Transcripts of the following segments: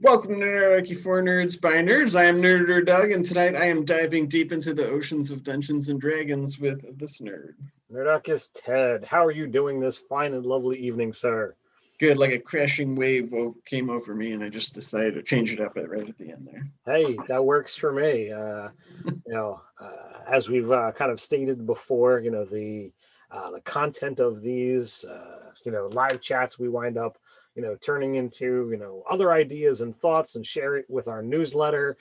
Welcome to Nerdarchy for Nerds by Nerds. I am Nerder Doug, and tonight I am diving deep into the oceans of Dungeons and Dragons with this nerd. Nerdarchus Ted, how are you doing this fine and lovely evening, sir? Good, like a crashing wave came over me, and I just decided to change it up right at the end there. Hey, that works for me. As we've kind of stated before, the content of these, live chats, we wind up, turning into, other ideas and thoughts and share it with our newsletter,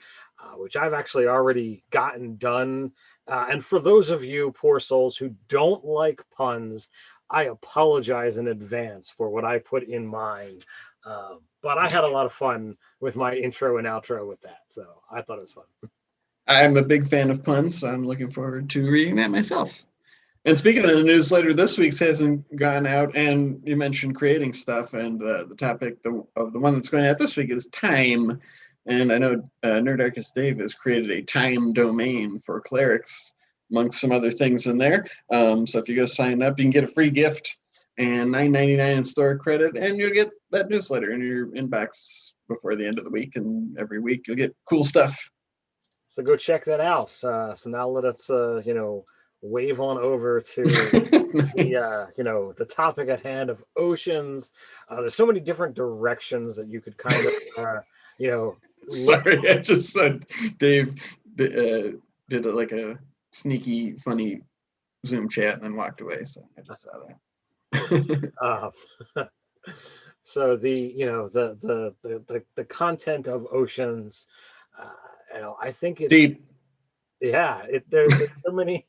which I've actually already gotten done. And for those of you poor souls who don't like puns, I apologize in advance for what I put in mine. But I had a lot of fun with my intro and outro with that, so I thought it was fun. I'm a big fan of puns, so I'm looking forward to reading that myself. And speaking of the newsletter, this week's hasn't gone out, and you mentioned creating stuff, and the topic of the one that's going out this week is time. And I know Nerdarchus Dave has created a time domain for clerics, amongst some other things in there. So if you go sign up, you can get a free gift and $9.99 in store credit, and you'll get that newsletter in your inbox before the end of the week. And every week you'll get cool stuff. So go check that out. So now let us, wave on over to Nice. the topic at hand of oceans. There's so many different directions that you could kind of, look. Sorry, I just said Dave did like a sneaky, funny Zoom chat and then walked away. So I just saw that. So the content of oceans, I think it's Deep. yeah. There's so many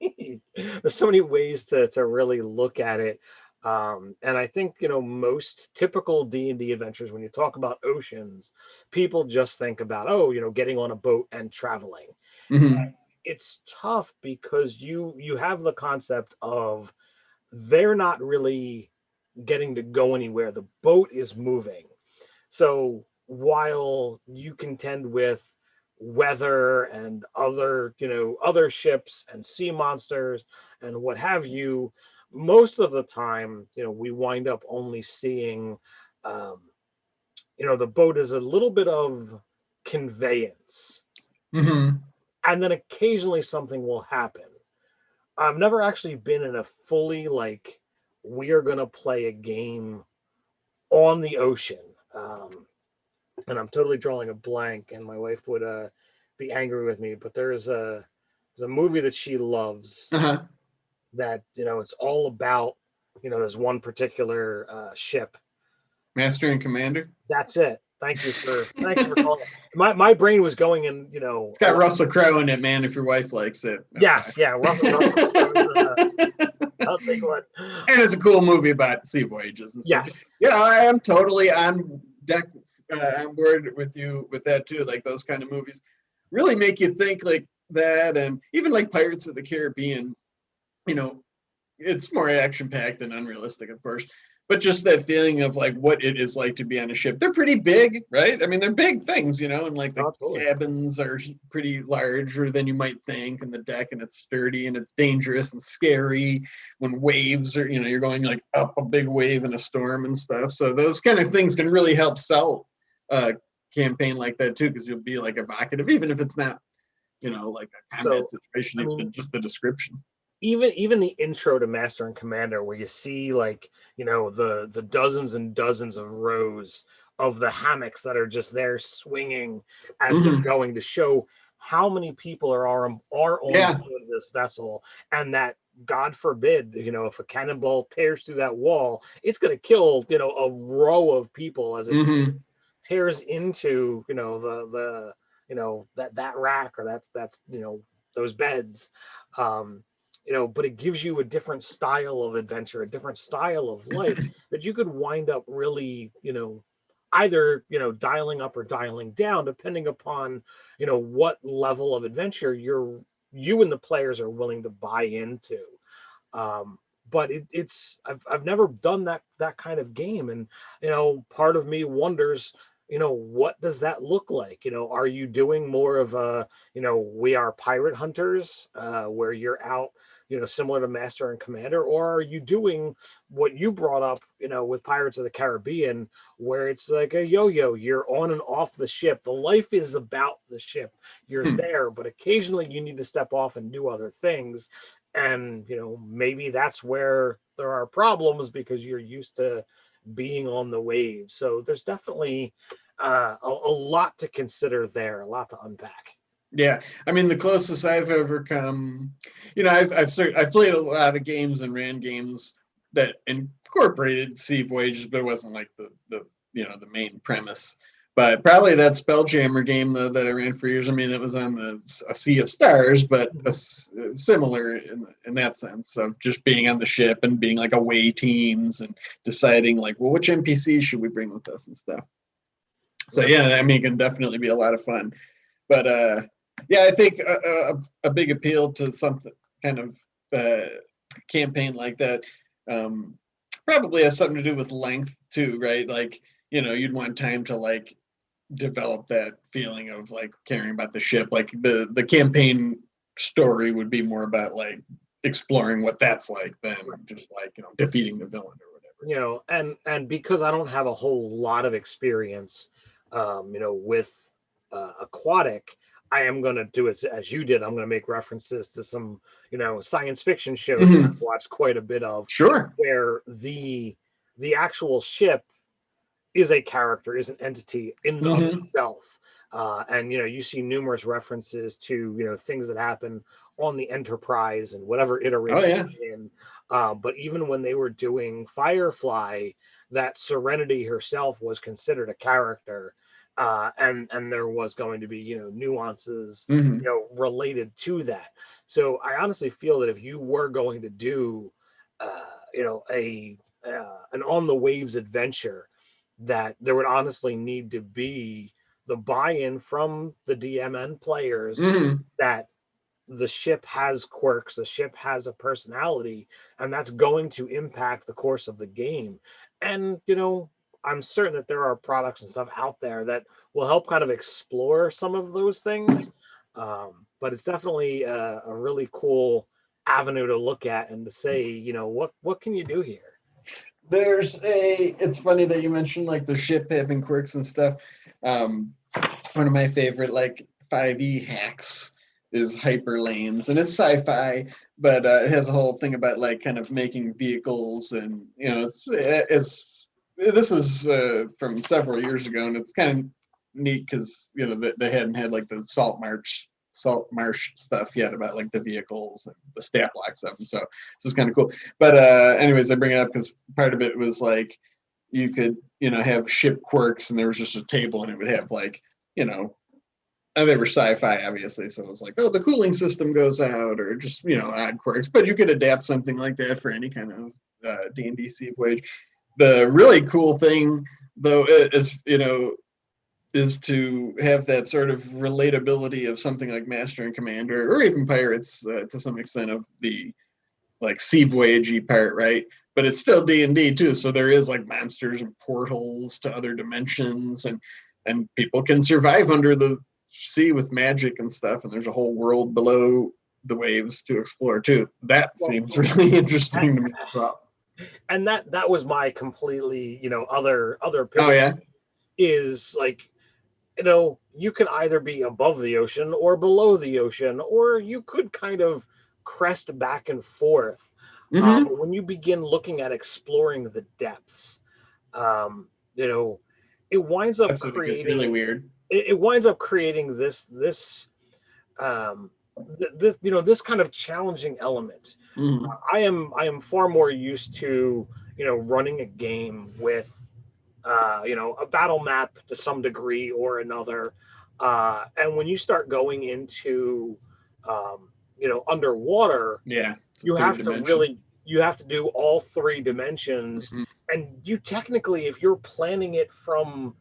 there's so many ways to really look at it. And I think most typical D&D adventures, when you talk about oceans, people just think about getting on a boat and traveling. Mm-hmm. It's tough because you have the concept of they're not really getting to go anywhere. The boat is moving. So while you contend with weather and other ships and sea monsters and what have you, most of the time, we wind up only seeing, the boat is a little bit of conveyance. Mm-hmm. And then occasionally something will happen. I've never actually been in a fully like, we are going to play a game on the ocean. And I'm totally drawing a blank, and my wife would be angry with me, but there's a movie that she loves Uh-huh. that, it's all about, there's one particular ship. Master and Commander. That's it. Thank you for calling it. My brain was going in, It's got Russell Crowe in it, man. If your wife likes it. Yes, yeah, Russell I'll take one. And it's a cool movie about sea voyages and stuff. Yes. I am totally on deck, on board with you with that too. Like those kind of movies really make you think like that, and even like Pirates of the Caribbean. It's more action packed and unrealistic, of course, but just that feeling of like what it is like to be on a ship. They're pretty big, right? I mean, they're big things, and like the cabins are pretty larger than you might think, and the deck, and it's sturdy and it's dangerous and scary when waves are, you're going like up a big wave in a storm and stuff. So those kind of things can really help sell a campaign like that too, because you'll be like evocative, even if it's not, like a combat situation, even just the description. Even the intro to Master and Commander, where you see like the dozens and dozens of rows of the hammocks that are just there swinging as they're going, to show how many people are on board this vessel, and that God forbid, if a cannonball tears through that wall, it's going to kill a row of people as it tears into the that rack, or that's those beds. But it gives you a different style of adventure, a different style of life that you could wind up really, either, dialing up or dialing down, depending upon, what level of adventure you and the players are willing to buy into. But I've never done that kind of game. And, part of me wonders, what does that look like? Are you doing more of a, we are pirate hunters, where you're out, similar to Master and Commander, or are you doing what you brought up, with Pirates of the Caribbean, where it's like a yo-yo, you're on and off the ship. The life is about the ship. You're there, but occasionally you need to step off and do other things. And, maybe that's where there are problems because you're used to being on the waves. So there's definitely a lot to consider there, a lot to unpack. Yeah, I mean the closest I've ever come, I've played a lot of games and ran games that incorporated sea voyages, but it wasn't like the main premise. But probably that Spelljammer game that I ran for years. I mean, it was on a Sea of Stars, but similar in that sense of just being on the ship and being like away teams and deciding like, well, which NPCs should we bring with us and stuff. So yeah, I mean, it can definitely be a lot of fun. But yeah, I think a big appeal to something kind of campaign like that probably has something to do with length too, right? Like, you'd want time to like develop that feeling of like caring about the ship. Like the campaign story would be more about like exploring what that's like than just like, defeating the villain or whatever. And because I don't have a whole lot of experience, with aquatic, I am going to do it as you did. I'm going to make references to some, science fiction shows that I've watched quite a bit of. Sure. Where the actual ship is a character, is an entity in and of itself. And, you see numerous references to, things that happen on the Enterprise and whatever iteration in. But even when they were doing Firefly, that Serenity herself was considered a character. And there was going to be, nuances, related to that. So I honestly feel that if you were going to do, an on the waves adventure, that there would honestly need to be the buy-in from the DMN players that the ship has quirks, the ship has a personality, and that's going to impact the course of the game. And, I'm certain that there are products and stuff out there that will help kind of explore some of those things. But it's definitely a really cool avenue to look at and to say, what can you do here? It's funny that you mentioned like the ship having quirks and stuff. One of my favorite like 5e hacks is Hyperlanes, and it's sci-fi, but it has a whole thing about like kind of making vehicles, and this is from several years ago, and it's kind of neat because they hadn't had like the salt marsh stuff yet about like the vehicles and the stat block stuff, and so it's kind of cool. But anyways, I bring it up because part of it was like you could have ship quirks, and there was just a table, and it would have like and they were sci-fi obviously, so it was like, oh, the cooling system goes out, or just odd quirks, but you could adapt something like that for any kind of D&D Sea Voyage. The really cool thing though is to have that sort of relatability of something like Master and Commander, or even Pirates to some extent, of the like sea voyagey part, right? But it's still D&D too, so there is like monsters and portals to other dimensions, and people can survive under the sea with magic and stuff, and there's a whole world below the waves to explore too. That seems really interesting to me as well. And that was my completely other picture. Oh yeah, is like, you can either be above the ocean or below the ocean, or you could kind of crest back and forth. But when you begin looking at exploring the depths, it winds up creating really weird. It winds up creating this kind of challenging element. I am far more used to running a game with a battle map to some degree or another, and when you start going into underwater, you have to do all three dimensions. And you technically, if you're planning it from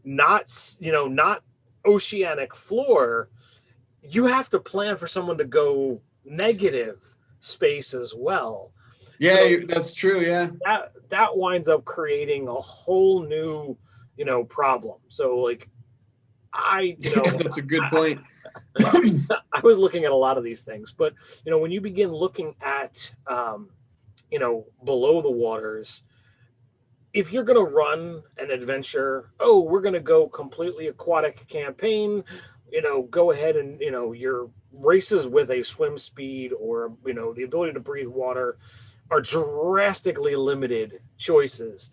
not oceanic floor, you have to plan for someone to go negative space as well. Yeah, so that's true. Yeah, that winds up creating a whole new problem. So like That's a good point. I was looking at a lot of these things, but when you begin looking at below the waters, if you're going to run an adventure, we're going to go completely aquatic campaign, go ahead and your races with a swim speed or the ability to breathe water are drastically limited choices.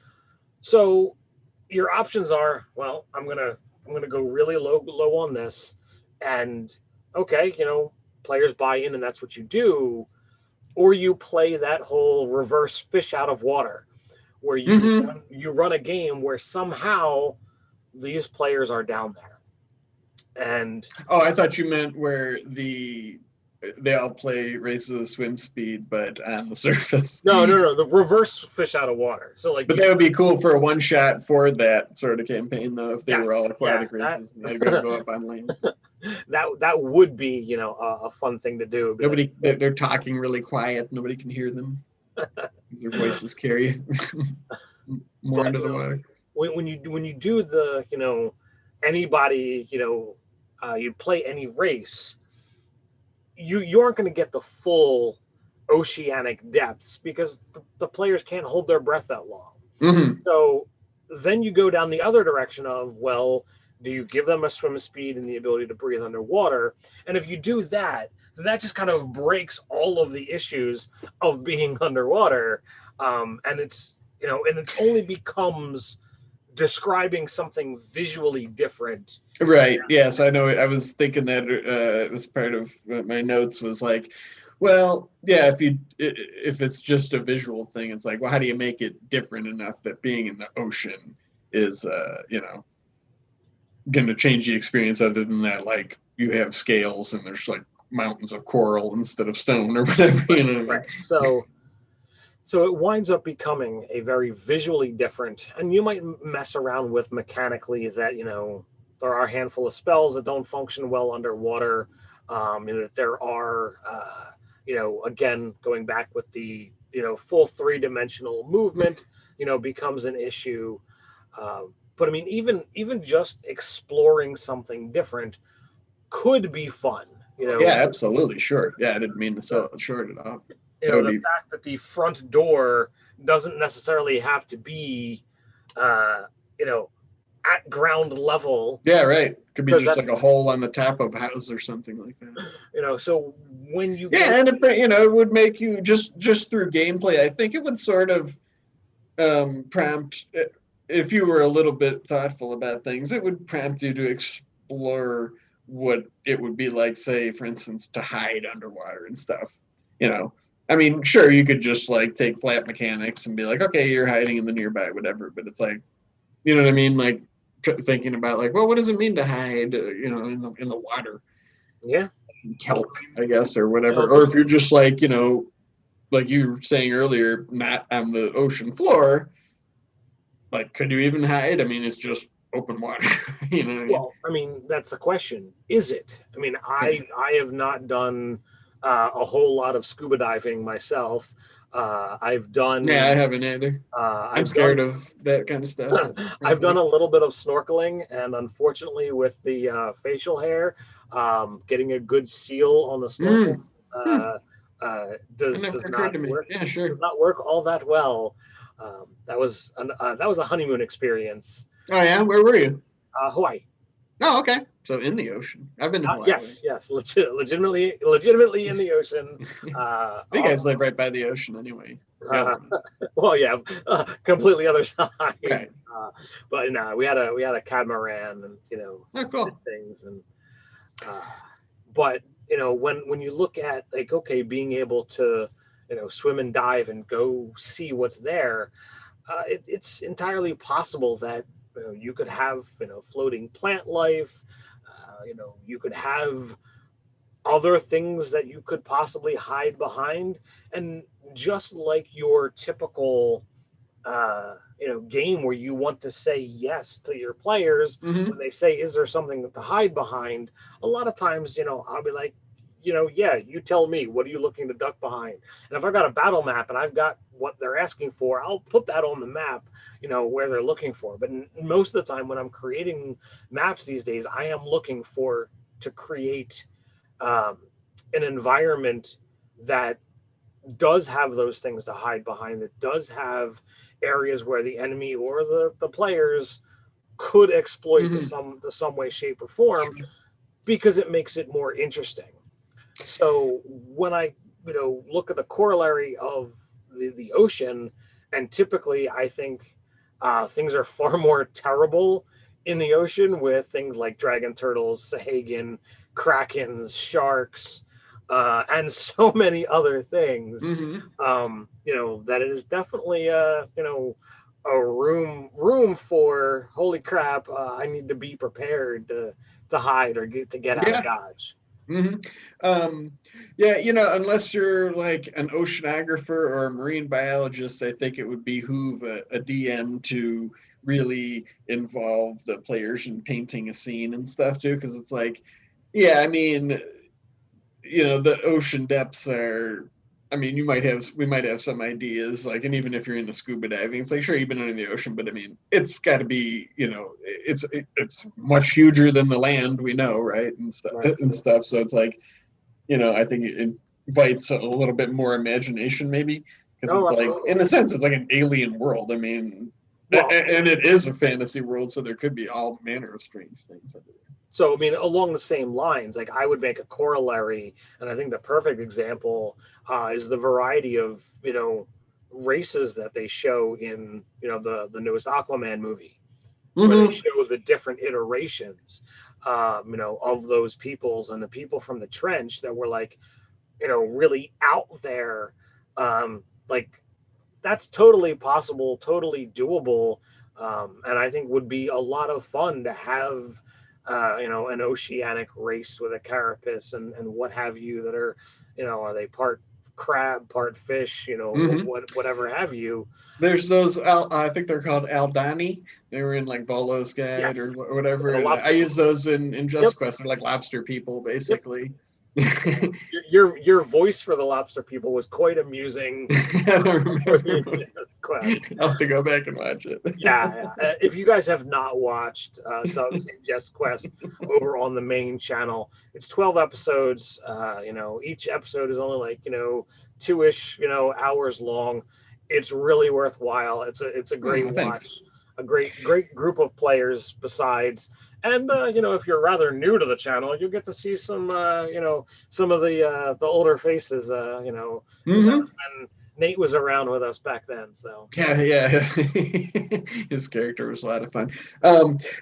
So your options are, well, I'm gonna go really low on this, and okay, players buy in, and that's what you do, or you play that whole reverse fish out of water, where you run a game where somehow these players are down there, and I thought you meant where they all play races with swim speed, but on the surface. No, the reverse fish out of water. So like, but that would be cool for a one shot for that sort of campaign, though. If they were all aquatic races, and they got to go up on land. That would be a fun thing to do. Nobody, they're talking really quiet. Nobody can hear them. Their voices carry more into the water. When you do the anybody you play any race, you aren't going to get the full oceanic depths because the players can't hold their breath that long. So then you go down the other direction of, well, do you give them a swim speed and the ability to breathe underwater? And if you do that, then that just kind of breaks all of the issues of being underwater. And it's and it only becomes describing something visually different. Right. Yes, I know. I was thinking that it was part of my notes was like, well, yeah, if it's just a visual thing, it's like, well, how do you make it different enough that being in the ocean is, going to change the experience other than that, like you have scales and there's like mountains of coral instead of stone or whatever, Right. So it winds up becoming a very visually different, and you might mess around with mechanically that, there are a handful of spells that don't function well underwater. That there are, again, going back with the, full 3-dimensional movement, becomes an issue. But I mean, even just exploring something different could be fun. Yeah, absolutely. Sure. Yeah, I didn't mean to sell it short at all. The fact that the front door doesn't necessarily have to be, at ground level. Yeah, right. Could be just like a hole on the top of a house or something like that. So when you and it would make you just through gameplay. I think it would sort of prompt, if you were a little bit thoughtful about things, it would prompt you to explore what it would be like, say, for instance, to hide underwater and stuff. I mean, sure, you could just like take flat mechanics and be like, okay, you're hiding in the nearby, whatever. But it's like, you know what I mean? Like thinking about like, well, what does it mean to hide, in the water? Yeah. Kelp, I guess, or whatever. Or if you're just like, like you were saying earlier, not on the ocean floor, like, could you even hide? I mean, it's just open water. Well, I mean, that's the question. Is it? I mean, I have not done a whole lot of scuba diving myself. I've done. Yeah, I haven't either. I'm scared of that kind of stuff. I've done a little bit of snorkeling, and unfortunately, with the facial hair, getting a good seal on the snorkel does not work. Yeah, sure. Does not work all that well. That was a honeymoon experience. Oh yeah, where were you? Hawaii. Oh, okay. So in the ocean. I've been to Hawaii. Yes, legitimately in the ocean. You guys live right by the ocean anyway. Well, yeah, completely other side. Right. But no, we had a catamaran and cool. things and but when you look at like, okay, being able to swim and dive and go see what's there, it's entirely possible that you could have floating plant life. You could have other things that you could possibly hide behind, and just like your typical game where you want to say yes to your players when they say, is there something to hide behind, a lot of times I'll be like, yeah, you tell me, what are you looking to duck behind? And if I've got a battle map and I've got what they're asking for, I'll put that on the map, where they're looking for. But most of the time when I'm creating maps these days, I am looking to create um, an environment that does have those things to hide behind, that does have areas where the enemy or the players could exploit Hmm. to some way, shape, or form, because it makes it more interesting. So when I look at the corollary of the ocean, and typically I think things are far more terrible in the ocean, with things like dragon turtles, Sahagan, krakens, sharks, and so many other things. Hmm. That it is definitely a room for, holy crap, I need to be prepared to hide or get out of Yeah. Dodge. Hmm. Yeah, unless you're like an oceanographer or a marine biologist, I think it would behoove a DM to really involve the players in painting a scene and stuff too, because it's like, yeah, I mean, the ocean depths are. I mean, we might have some ideas, like, and even if you're into scuba diving, it's like, sure, you've been under the ocean, but I mean, it's got to be, it's much huger than the land we know, right, and stuff, Right. and stuff. So it's like, I think it invites a little bit more imagination, maybe, because Oh, it's like, absolutely. in a sense, it's like an alien world. I mean, Well, and it is a fantasy world, so there could be all manner of strange things. so I mean, along the same lines, like, I would make a corollary, and I think the perfect example is the variety of races that they show in the newest Aquaman movie, where they Mm-hmm. show the different iterations, of those peoples, and the people from the trench that were like, really out there. Like, that's totally possible, totally doable, and I think would be a lot of fun to have, an oceanic race with a carapace and what have you, that are they part crab, part fish, Mm-hmm. whatever have you. There's those. I think they're called Aldani. They were in like Volo's Guide or Yes, whatever, the and I lobster. use those in Yep, Just Quest. They're like lobster people, yep. basically. Your voice for the lobster people was quite amusing I don't for the remember. Injustice Quest. I'll have to go back and watch it. Yeah. If you guys have not watched Doug's Ingest Quest over on the main channel, it's 12 episodes. Each episode is only like, two-ish, hours long. It's really worthwhile. It's a great Oh, thanks. watch. A great group of players besides. And if you're rather new to the channel, you'll get to see some some of the older faces, because that Hmm. was when Nate was around with us back then. So Yeah, yeah. His character was a lot of fun.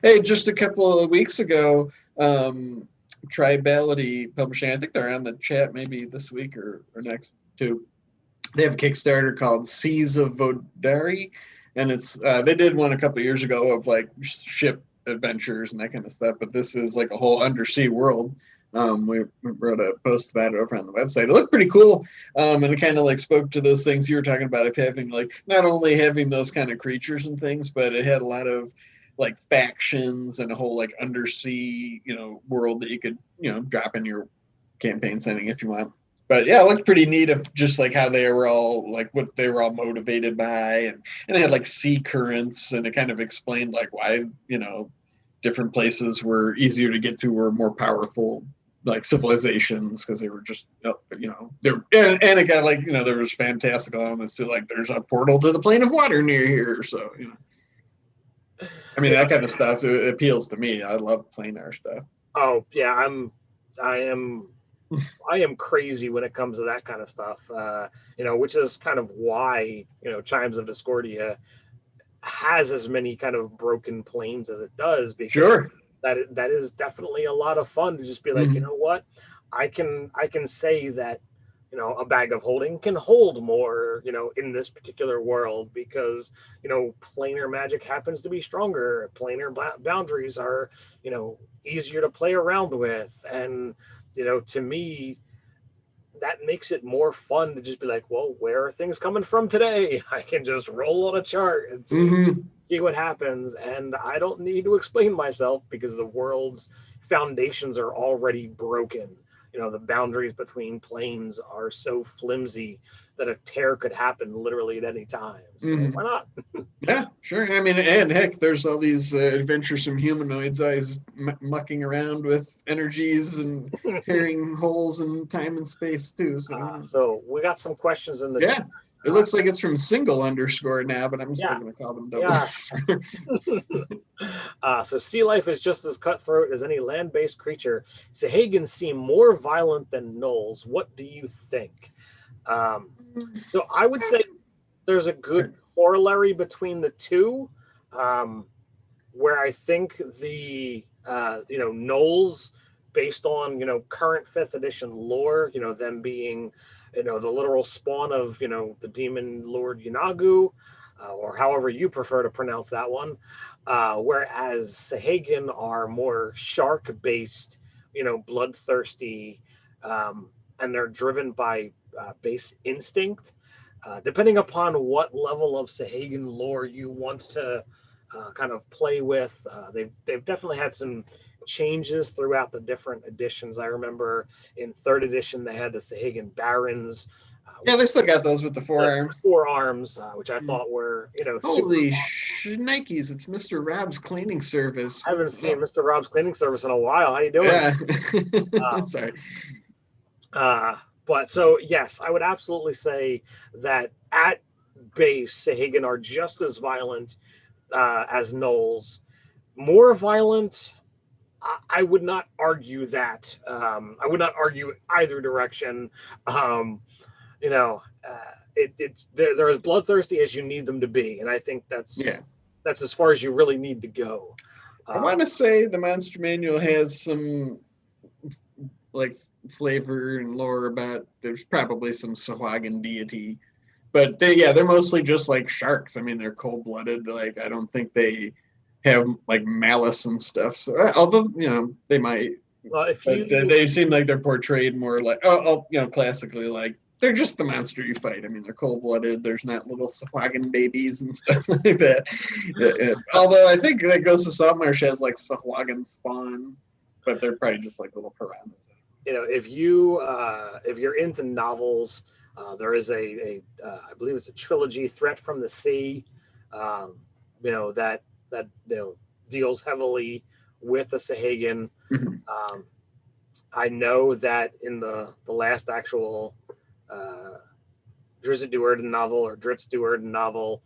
Hey, just a couple of weeks ago, Tribality Publishing, I think they're on the chat maybe this week or next too. They have a Kickstarter called Seas of Vodari, and it's they did one a couple of years ago of like ship adventures and that kind of stuff. But this is like a whole undersea world. We wrote a post about it over on the website. It looked pretty cool, and it kind of like spoke to those things you were talking about, of having like not only having those kind of creatures and things, but it had a lot of like factions and a whole like undersea world that you could drop in your campaign setting if you want. But yeah, it looked pretty neat of just like how they were all like what they were all motivated by, and it had like sea currents, and it kind of explained like why different places were easier to get to, were more powerful like civilizations, because they were just they're and it got like there was fantastical elements to like there's a portal to the plane of water near here, so I mean that kind of stuff it appeals to me. I love planar stuff. Oh yeah, I am I am crazy when it comes to that kind of stuff. Which is kind of why Chimes of Discordia has as many kind of broken planes as it does, because Sure. that is definitely a lot of fun to just be like, you Mm-hmm. know what, I can say that a bag of holding can hold more in this particular world, because planar magic happens to be stronger, planar boundaries are easier to play around with, and to me that makes it more fun to just be like, well, where are things coming from today? I can just roll on a chart and Mm-hmm. see what happens, and I don't need to explain myself because the world's foundations are already broken. the boundaries between planes are so flimsy that a tear could happen literally at any time. So why not? Yeah, sure. I mean, and heck, there's all these adventuresome humanoids always mucking around with energies and tearing holes in time and space too. So we got some questions in the yeah. chat. It looks like it's from single underscore now, but I'm still going to call them double. So sea life is just as cutthroat as any land-based creature. Sahagins seem more violent than gnolls. What do you think? So I would say there's a good corollary between the two, where I think the gnolls, based on current 5th edition lore, them being the literal spawn of the demon lord Yanagu, or however you prefer to pronounce that one, whereas Sahagin are more shark based, bloodthirsty, and they're driven by base instinct. Depending upon what level of Sahagin lore you want to kind of play with, they've definitely had some changes throughout the different editions. I remember in 3rd edition they had the Sahagin Barons. Yeah, they still got those with the forearms. Which I thought were holy shnikes! It's Mr. Rob's cleaning service. I haven't seen Mr. Rob's cleaning service in a while. How you doing? Yeah. Sorry. But so yes, I would absolutely say that at base, Sahagin are just as violent as gnolls. More violent, I would not argue that. I would not argue either direction. They're as bloodthirsty as you need them to be, and I think that's as far as you really need to go. I want to say the Monster Manual has some like flavor and lore about there's probably some Sahuagin deity, but they're mostly just like sharks. I mean, they're cold-blooded. Like, I don't think they have like malice and stuff. So although they might, they seem like they're portrayed more like classically like they're just the monster you fight. I mean, they're cold-blooded. There's not little Sahuagin babies and stuff like that. Although I think that Ghost of Saltmarsh has like Sahuagin spawn, but they're probably just like little piranhas. If you're into novels, there is I believe it's a trilogy, Threat from the Sea, that deals heavily with the Sahagin. I know that in the last actual Drizzt Do'Urden novel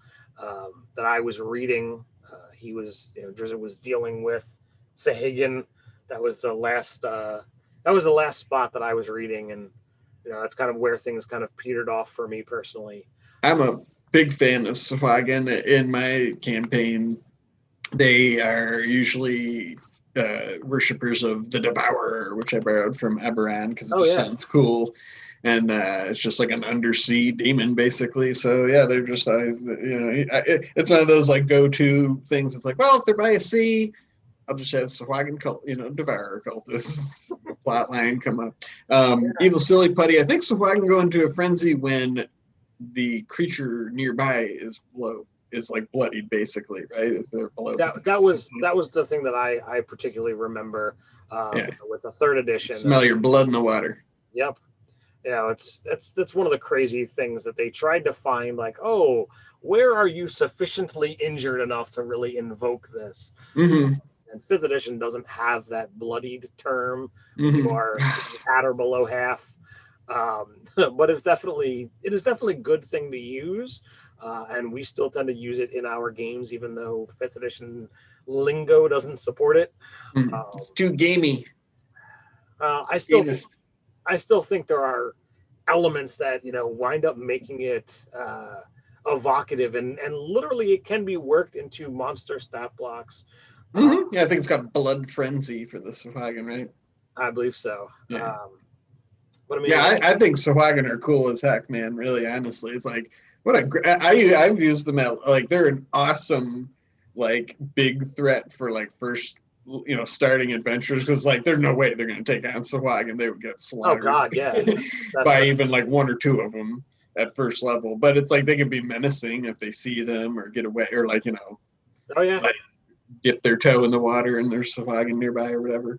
that I was reading, Drizzt was dealing with Sahagin. That was the last spot that I was reading, and that's kind of where things kind of petered off for me personally. I'm a big fan of Sahuagin. In my campaign, they are usually worshippers of the Devourer, which I borrowed from Eberron because it sounds cool. And it's just like an undersea demon, basically. So yeah, they're just always, it's one of those like go-to things. It's like, well, if they're by a sea, I'll just have Sahuagin cult, Devourer cultists plot line come up. Evil Silly Putty. I think Sahuagin go into a frenzy when the creature nearby is like bloodied, basically, right? If they're below. That was the thing that I particularly remember with the 3rd edition. Smell your blood in the water. Yep. That's one of the crazy things that they tried to find, like, oh, where are you sufficiently injured enough to really invoke this? And 5th edition doesn't have that bloodied term. You are at or below half. But it is definitely a good thing to use. And we still tend to use it in our games, even though 5th edition lingo doesn't support it. It's too gamey. I still think there are elements that wind up making it evocative, and literally it can be worked into monster stat blocks. Yeah, I think it's got blood frenzy for the Sahuagin, right? I believe so. Yeah. But I mean, I think Sahuagin are cool as heck, man. Really, honestly, it's like I've used them at like they're an awesome like big threat for like first starting adventures, because like there's no way they're going to take on Sahuagin. They would get slaughtered. Oh God, yeah, by even like 1 or 2 of them at first level. But it's like they can be menacing if they see them or get away, or like oh yeah, like dip their toe in the water and there's Sahuagin nearby or whatever.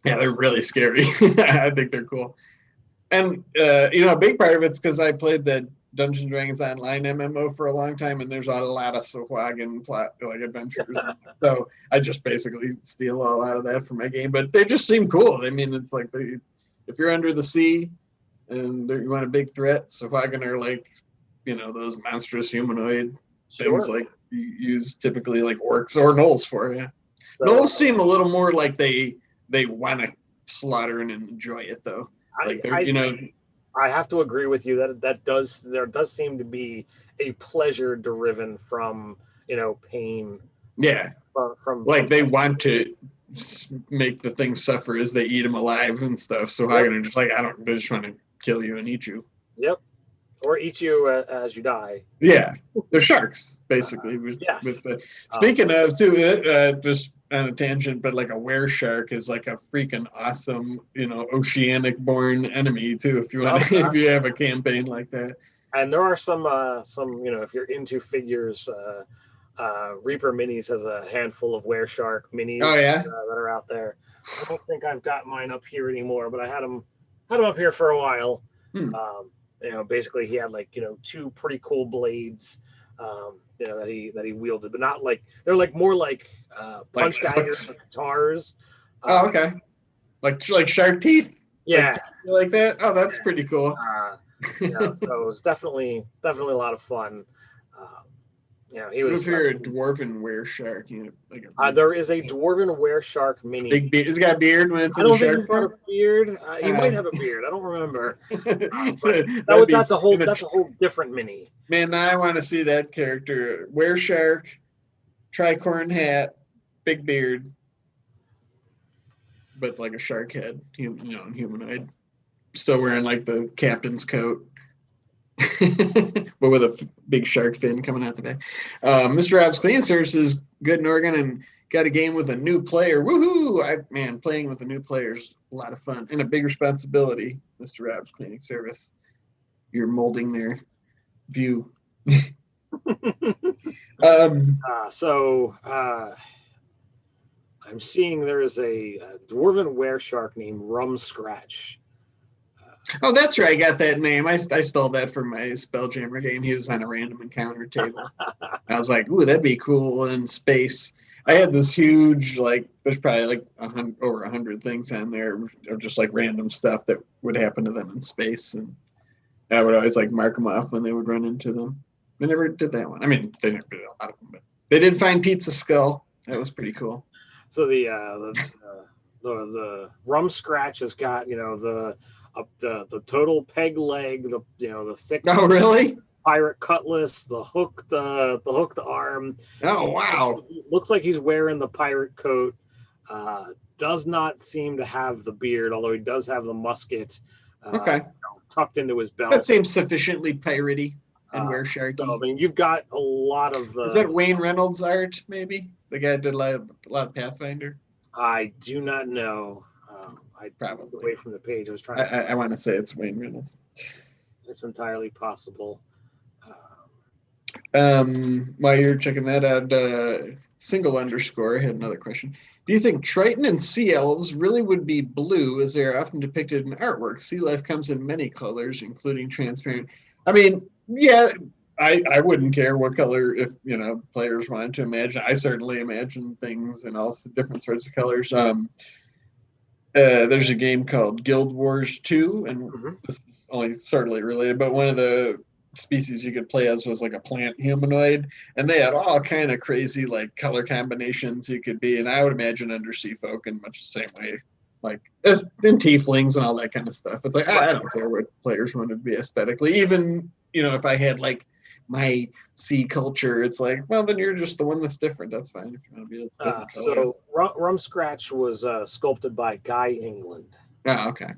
Yeah, they're really scary. I think they're cool. And a big part of it's because I played the Dungeons and Dragons Online MMO for a long time, and there's a lot of Sahuagin plot like adventures. So I just basically steal all out of that for my game. But they just seem cool. I mean, it's like if you're under the sea and you want a big threat, Sahuagin are like, those monstrous humanoid things like you use typically like orcs or gnolls for. Yeah, so, gnolls seem a little more like they want to slaughter and enjoy it though. Like I have to agree with you that there does seem to be a pleasure driven from pain. Yeah, from they want to make the things suffer as they eat them alive and stuff. So I'm gonna just they just want to kill you and eat you. Yep, or eat you as you die. Yeah, they're sharks basically. Speaking of too, just on a tangent, but like a were shark is like a freaking awesome, oceanic born enemy too. If you want, if you have a campaign like that. And there are some, if you're into figures, Reaper Minis has a handful of were shark minis. Oh yeah, that are out there. I don't think I've got mine up here anymore, but I had them up here for a while. Basically he had two pretty cool blades. That he wielded, but not like they're more like punch daggers or guitars. Oh, okay. Like shark teeth. Yeah, like that. Oh, that's pretty cool. So it's definitely a lot of fun. He was. If you're a dwarven were shark, there is a dwarven were shark mini. Big beard. He's got a beard when it's in the shark form. Got a beard. He might have a beard. I don't rember. That's a whole different mini. Man, now I want to see that character. Were shark, tricorn hat, big beard, but like a shark head. Humanoid. Still wearing like the captain's coat. But with a big shark fin coming out the back. Mr. Rob's Cleaning Service is good in Oregon and got a game with a new player. Woohoo! Playing with a new player is a lot of fun and a big responsibility, Mr. Rob's Cleaning Service. You're molding their view. I'm seeing there is a dwarven were shark named Rum Scratch. Oh, that's right. I got that name. I stole that from my Spelljammer game. He was on a random encounter table. I was like, ooh, that'd be cool in space. I had this huge, there's probably over 100 things on there of just random stuff that would happen to them in space. And I would always mark them off when they would run into them. They never did that one. I mean, they never did a lot of them, but they did find Pizza Skull. That was pretty cool. So the Rum Scratch has got, the total peg leg, the thick. Oh, really? Pirate cutlass, the hooked arm. Oh, wow! Looks like he's wearing the pirate coat. Does not seem to have the beard, although he does have the musket. Tucked into his belt. That seems sufficiently piratey and were sharky. So, I mean, you've got a lot of. Is that Wayne Reynolds' art? Maybe the guy did a lot of Pathfinder. I do not know. I probably away from the page. I was trying. I want to say it's Wayne Reynolds. It's entirely possible. While you're checking that out, __ had another question. Do you think Triton and sea elves really would be blue as they are often depicted in artwork? Sea life comes in many colors, including transparent. I mean, yeah, I wouldn't care what color if players wanted to imagine. I certainly imagine things in all different sorts of colors. There's a game called Guild Wars 2, and this is only certainly related, but one of the species you could play as was a plant humanoid, and they had all kind of crazy color combinations you could be, and I would imagine undersea folk in much the same way, as in tieflings and all that kind of stuff. It's I don't care what players want to be aesthetically, even if I had my sea culture, it's well, then you're just the one that's different. That's fine if you want to be a different color. So Rum Scratch was sculpted by Guy England. Oh, okay.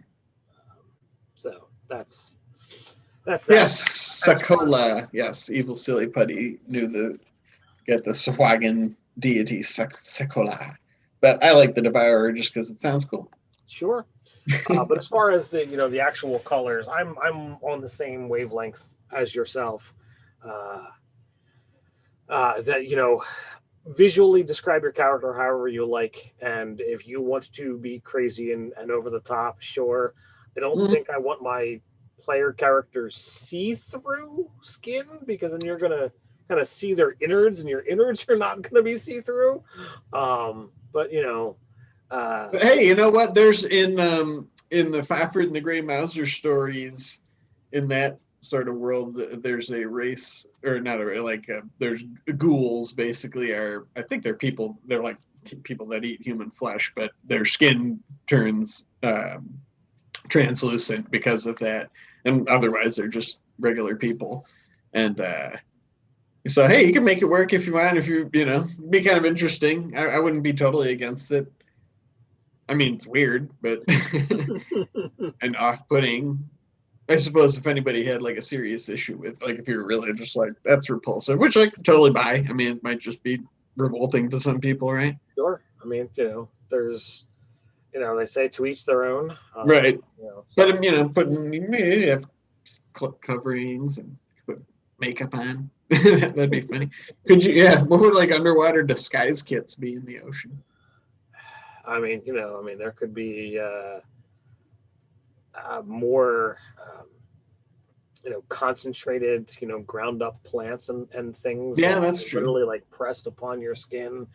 So that's yes, Sakola. Yes, evil silly putty knew get the Sahuagin deity Sakola, but I like the Devourer just because it sounds cool. Sure, but as far as the actual colors, I'm on the same wavelength as yourself. That visually describe your character however you like, and if you want to be crazy and over the top, sure. I don't Mhm. think I want my player character see-through skin, because then you're gonna kind of see their innards, and your innards are not gonna be see-through. But But hey, you know what? There's in the Fafhrd and the Grey Mouser stories, in that sort of world, there's a race, or not a like there's ghouls. Basically, are I think they're people. They're like people that eat human flesh, but their skin turns translucent because of that, and otherwise they're just regular people. And so hey, you can make it work if you want. If you be kind of interesting. I wouldn't be totally against it. I mean, it's weird, but and off-putting. I suppose if anybody had like a serious issue with, like, if you're really just like that's repulsive, which I could totally buy. I mean, it might just be revolting to some people, right? sure. I mean, there's, they say to each their own. Right. So But putting maybe have coverings and put makeup on. That'd be funny. Could you? Yeah. What would like underwater disguise kits be in the ocean? there could be more, concentrated, ground up plants and things Yeah, that that's were true. literally like pressed upon your skin.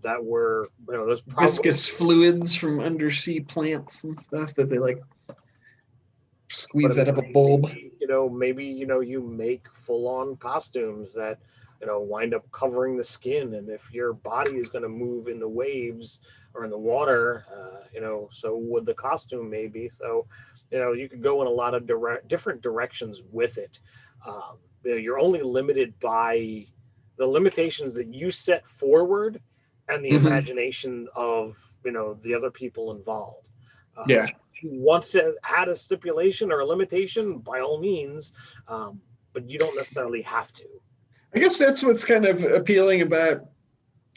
That were, those probably, Viscous fluids from undersea plants and stuff that they like but I squeeze out mean, of a bulb. maybe, you make full on costumes that, wind up covering the skin. And if your body is going to move in the waves or in the water, so would the costume maybe. So, you could go in a lot of different directions with it. You're only limited by the limitations that you set forward and the Hmm. imagination of, the other people involved. Yeah. So you want to add a stipulation or a limitation, by all means, but you don't necessarily have to. I guess that's what's kind of appealing about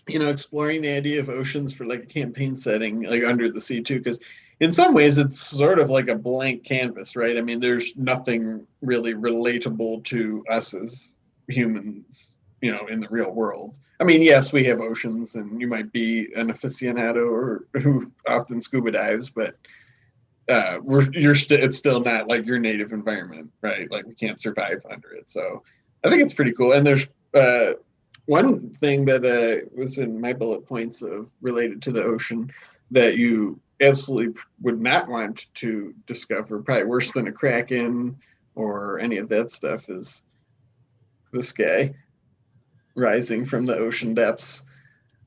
exploring the idea of oceans for like a campaign setting, like under the sea too, because in some ways it's sort of like a blank canvas, right? I mean, there's nothing really relatable to us as humans, in the real world. I mean, yes, we have oceans, and you might be an aficionado or who often scuba dives, but it's still not like your native environment, right? Like we can't survive under it. So I think it's pretty cool. And there's one thing that was in my bullet points of related to the ocean that you absolutely would not want to discover, probably worse than a kraken or any of that stuff, is this guy rising from the ocean depths.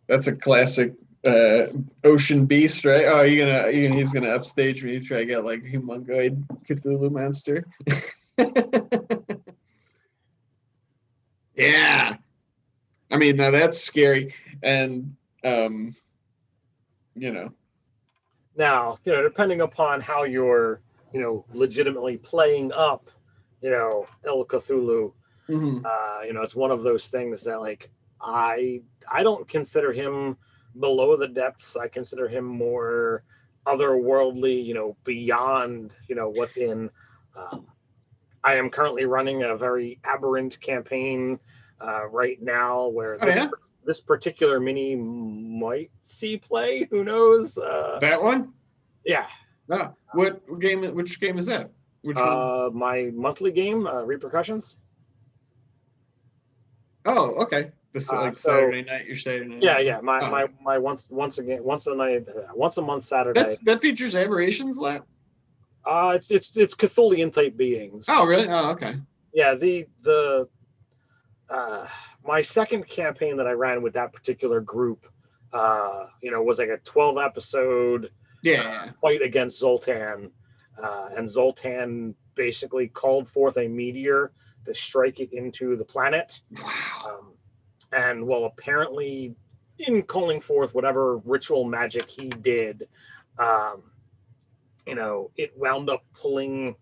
That's a classic uh, ocean beast, right? Oh, he's gonna upstage me, try to get like humongoid Cthulhu monster. Yeah, I mean, now that's scary, and um, you know, Now, depending upon how you're, legitimately playing up, El Cthulhu, mhm. it's one of those things that, like, I don't consider him below the depths. I consider him more otherworldly, beyond, what's in. Um, I am currently running a very aberrant campaign right now, where Oh this yeah, this particular mini might see play. Who knows? that one. Yeah. Oh, what game? Which game is that? Which one? My monthly game, Repercussions. Oh, okay. This like So Saturday night. Your Saturday yeah, night one. yeah. My Oh, my okay. my once again once a night, once a month Saturday. That features aberrations lab. It's Cthulian type Oh, beings. really? Oh, okay. Yeah, the uh my second campaign that I ran with that particular group, was like a 12 episode Yeah, yeah. fight against Zoltan, and Zoltan basically called forth a meteor to strike it into the planet. Wow. And well, apparently, in calling forth whatever ritual magic he did, um, it wound up pulling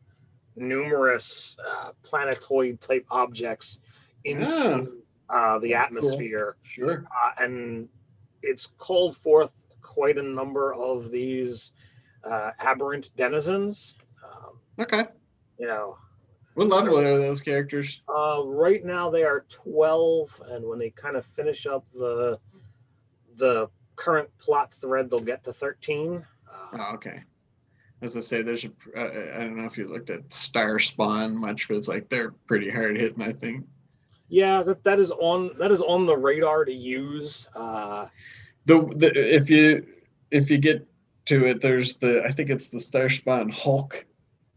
numerous planetoid type objects Oh, into the that's cool. atmosphere, Sure. and it's called forth quite a number of these aberrant denizens. Okay. You know, What level are those characters? Right now they are 12, and when they kind of finish up the current plot thread, they'll get to 13. Oh, okay. As I say, there's I don't know if you looked at Star Spawn much, but it's like they're pretty hard hitting, I think. Yeah, that is on the radar to use. The if you get to it, there's I think it's the Star Spawn Hulk,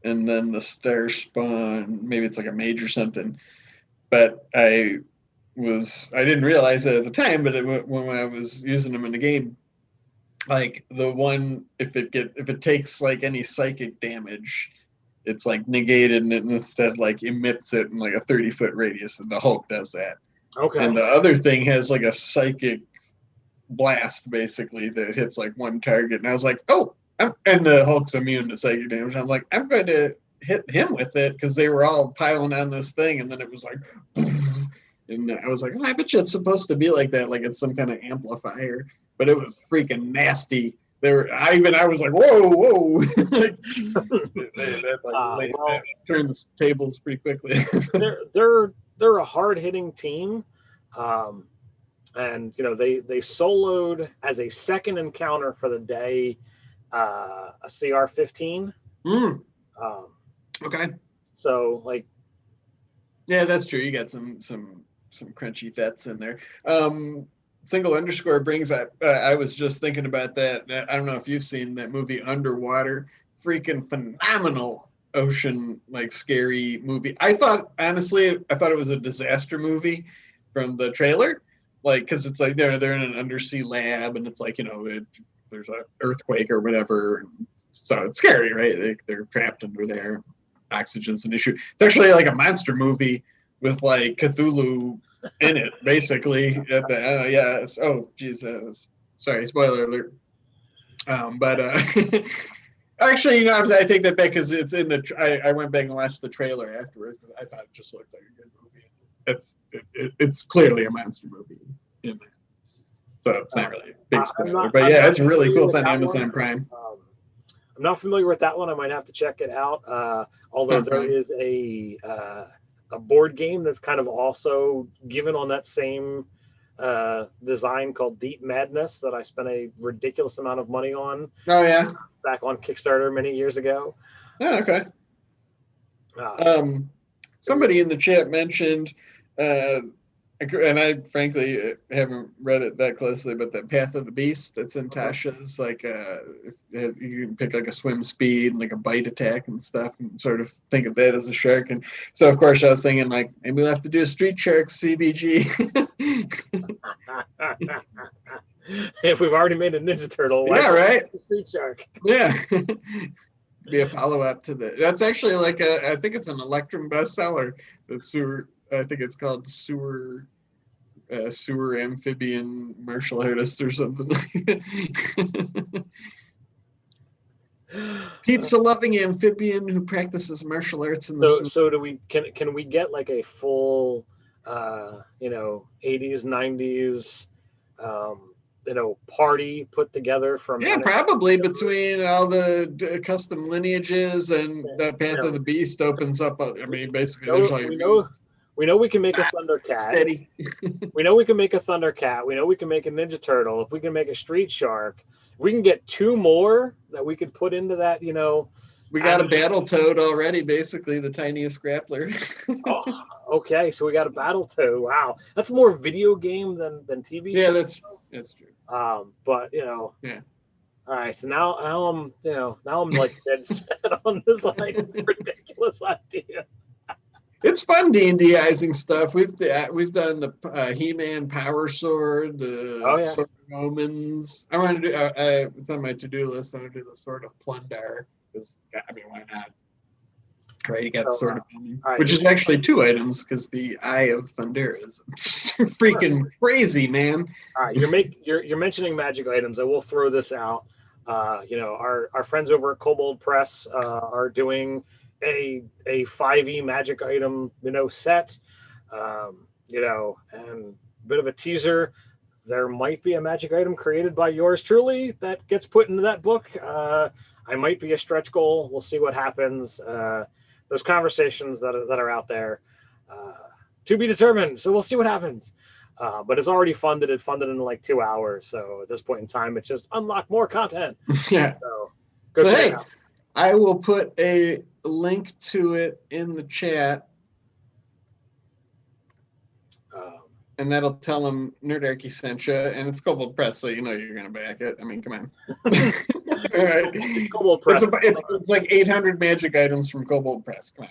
and then the Star Spawn, maybe it's like a mage or something. But I didn't realize it at the time, but when I was using them in the game, like the one, if it takes like any psychic damage, it's like negated, and it instead like emits it in like a 30-foot radius, and the Hulk does that. Okay. And the other thing has like a psychic blast basically that hits like one target, and I was like, oh, and the Hulk's immune to psychic damage. I'm like, I'm going to hit him with it, because they were all piling on this thing, and then it was like, and I was like, oh, I bet you it's supposed to be like that, like it's some kind of amplifier, but it was freaking nasty. I was like, whoa. Like, that turned the tables pretty quickly. they're a hard hitting team, and they soloed as a second encounter for the day, a CR-15. Okay. So like, yeah, that's true. You got some crunchy vets in there. Single underscore brings up, I was just thinking about that. I don't know if you've seen that movie Underwater. Freaking phenomenal ocean, like scary movie. Honestly, I thought it was a disaster movie from the trailer. Like, because it's like they're in an undersea lab, and it's like, there's an earthquake or whatever. So it's scary, right? They're trapped under there. Oxygen's an issue. It's actually like a monster movie with like Cthulhu in it, basically. Yes. Oh, Jesus. Sorry, spoiler alert. But actually, I take that back, because it's in the. I went back and watched the trailer afterwards, because I thought it just looked like a good movie. It's clearly a monster movie in there, so it's not really a big spoiler. But yeah, it's really cool. It's on Amazon Prime. I'm not familiar with that one. I might have to check it out. Although there is a board game that's kind of also given on that same design, called Deep Madness, that I spent a ridiculous amount of money on. Oh yeah, back on Kickstarter many years ago. Oh, okay. Somebody in the chat mentioned, and I frankly haven't read it that closely, but the Path of the Beast that's in Tasha's, like you can pick like a swim speed and like a bite attack and stuff, and sort of think of that as a shark. And so of course I was thinking, like, maybe we'll have to do a Street Shark CBG. If we've already made a Ninja Turtle, yeah, right. Street Shark. Yeah. Be a follow-up to that's actually like I think it's an Electrum bestseller. I think it's called Sewer Amphibian Martial Artist or something. Pizza loving amphibian who practices martial arts in the So do we can we get like a full 80s 90s party put together from probably between all the custom lineages, and the Path of the Beast opens up. I mean, basically, there's like we know we can make a Thundercat. Steady. We know we can make a Thundercat. We know we can make a Ninja Turtle. If we can make a Street Shark, we can get two more that we could put into that. We got a Battletoad already, basically the tiniest grappler. Oh, okay, so we got a Battletoad. Wow, that's more video game than TV. Yeah, that's true. But yeah. All right, so now I'm like dead set on this like ridiculous idea. It's fun D&D-izing stuff. We've done the He-Man Power Sword, the Sword of Omens. I want to do. It's on my to-do list. I want to do the Sword of Plunder. Because why not? Right, you got Sword of Omens, which is actually 2 items, because the Eye of Thunder is freaking crazy, man. All right, you're mentioning magic items. I will throw this out. Our friends over at Kobold Press are doing a 5e magic item set, and a bit of a teaser. There might be a magic item created by yours truly that gets put into that book. I might be a stretch goal. We'll see what happens. there's conversations that are out there to be determined. So we'll see what happens. But it's already funded. It funded in like 2 hours. So at this point in time, it's just unlock more content. Yeah. So hey, I will put a link to it in the chat. And that'll tell them Nerdarchy sent you, and it's Kobold Press, so you know you're gonna back it. I mean, come on. All right. Kobold Press. It's like 800 magic items from Kobold Press. Come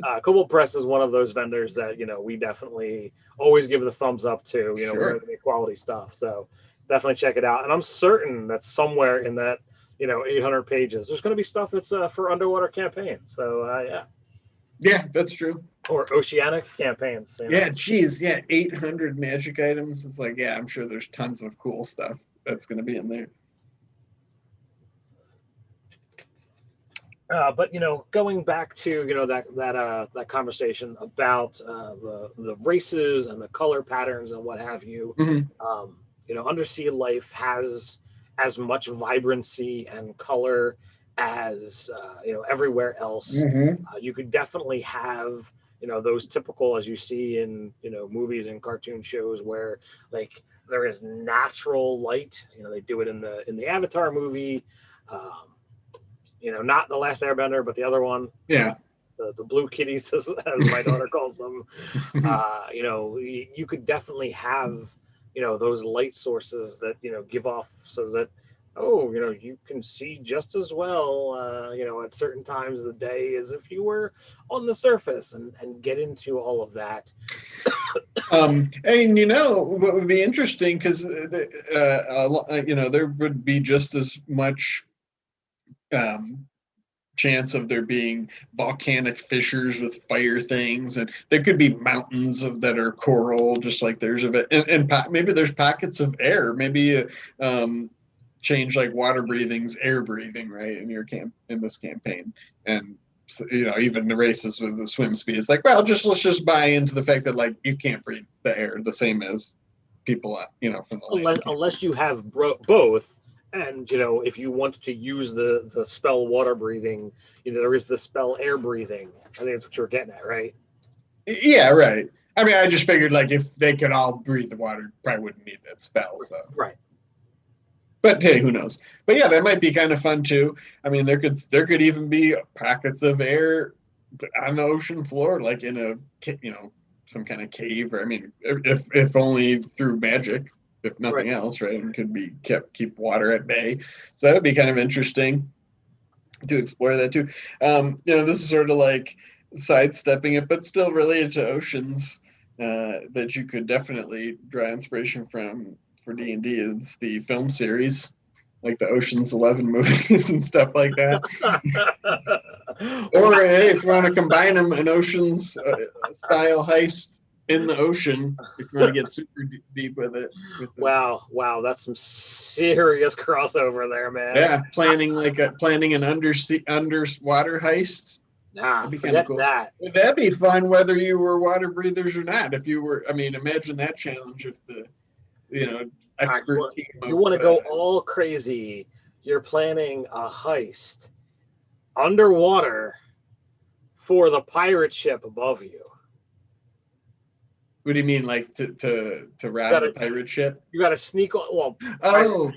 on. Kobold Press is one of those vendors that we definitely always give the thumbs up to. Sure. We're gonna make quality stuff, so definitely check it out. And I'm certain that somewhere in that 800 pages, there's going to be stuff that's for underwater campaigns. So yeah, that's true. Or oceanic campaigns. Yeah, geez, yeah, 800 magic items. It's like, yeah, I'm sure there's tons of cool stuff that's going to be in there. But going back to that conversation about the races and the color patterns and what have you, undersea life has as much vibrancy and color as everywhere else. You could definitely have those typical, as you see in movies and cartoon shows, where like there is natural light. They do it in the Avatar movie. Not the Last Airbender, but the other one. Yeah. The blue kitties, as my daughter calls them. You could definitely have those light sources that give off, so that you can see just as well at certain times of the day as if you were on the surface, and get into all of that. And what would be interesting, because there would be just as much chance of there being volcanic fissures with fire things, and there could be mountains that are coral, just like there's a bit, and maybe there's pockets of air, maybe change like water breathing's air breathing, right, in this campaign. And so, even the races with the swim speed, it's like, well, let's just buy into the fact that like you can't breathe the air the same as people from the unless you have both. And if you wanted to use the spell water breathing, there is the spell air breathing. I think that's what you were getting at, right? Yeah, right. I mean, I just figured like if they could all breathe the water, probably wouldn't need that spell. So right. But hey, who knows? But yeah, that might be kind of fun too. I mean, there could even be pockets of air on the ocean floor, like in a some kind of cave, or I mean, if only through magic. If nothing else, right? And could be keep water at bay. So that would be kind of interesting to explore that too. This is sort of like sidestepping it, but still related to oceans, that you could definitely draw inspiration from for D&D. It's the film series, like the Ocean's 11 movies and stuff like that. Or hey, if you want to combine them, an Ocean's style heist in the ocean, if you want to get super deep with it. Wow, that's some serious crossover there, man. Yeah, planning an underwater heist. Nah, forget cool. That. That'd be fun whether you were water breathers or not. If you were, I mean, imagine that challenge if the expert team. You want to go all crazy. You're planning a heist underwater for the pirate ship above you. What do you mean, like to rob the pirate ship? You got to sneak on. Well,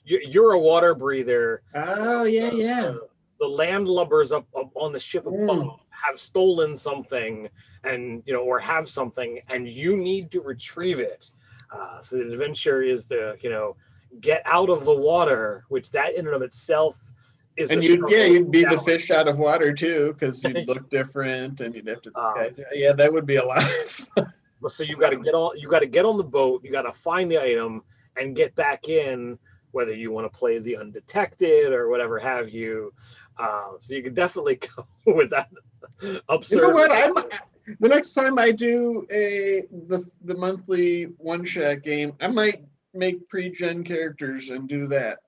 you're a water breather. Oh yeah. The landlubbers up on the ship above have stolen something, and or have something, and you need to retrieve it. So the adventure is to get out of the water, which that in and of itself is. And you'd be the fish out of water too, because you'd look different, and you'd have to disguise. Yeah, that would be a lot of fun. So you got to get on the boat. You got to find the item and get back in, whether you want to play the undetected or whatever have you. So you could definitely go with that absurd. You know what? The next time I do the monthly one-shot game, I might make pre-gen characters and do that.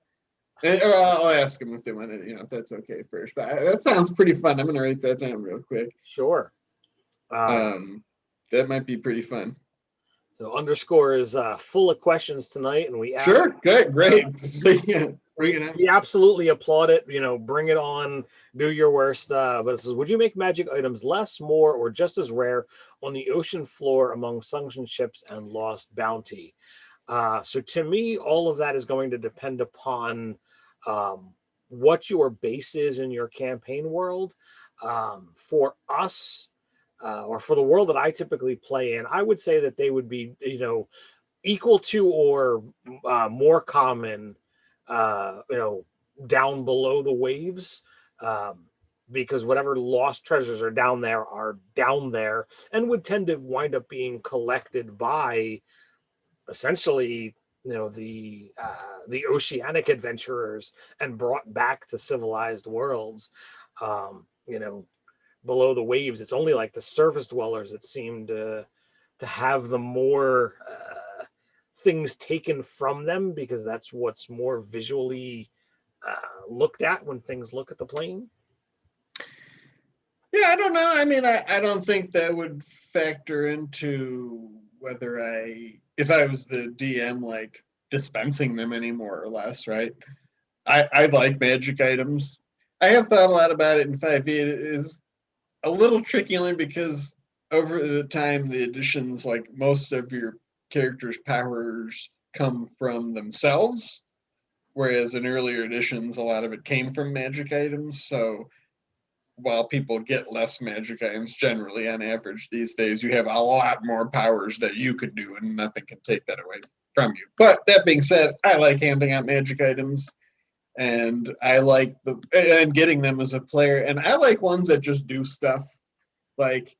Or I'll ask them if they want to, if that's okay first. But that sounds pretty fun. I'm going to write that down real quick. Sure. That might be pretty fun. So Underscore is full of questions tonight, and we asked, sure, good, great. bring it on. We absolutely applaud it. Bring it on. Do your worst. But it says, would you make magic items less, more, or just as rare on the ocean floor among sunken ships and lost bounty? So to me, all of that is going to depend upon what your base is in your campaign world. For us, or for the world that I typically play in, I would say that they would be, equal to or more common, down below the waves. Because whatever lost treasures are down there and would tend to wind up being collected by essentially the oceanic adventurers and brought back to civilized worlds. um you know Below the waves, it's only like the surface dwellers that seem to have the more things taken from them, because that's what's more visually looked at when things look at the plane. Yeah, I don't know. I mean, I don't think that would factor into whether if I was the DM, like dispensing them any more or less, right? I like magic items. I have thought a lot about it in 5e. It is a little tricky only because over the time, the editions, like most of your characters' powers come from themselves, whereas in earlier editions, a lot of it came from magic items. So while people get less magic items generally on average these days, you have a lot more powers that you could do, and nothing can take that away from you. But that being said, I like handing out magic items, and I like and getting them as a player, and I like ones that just do stuff. Like,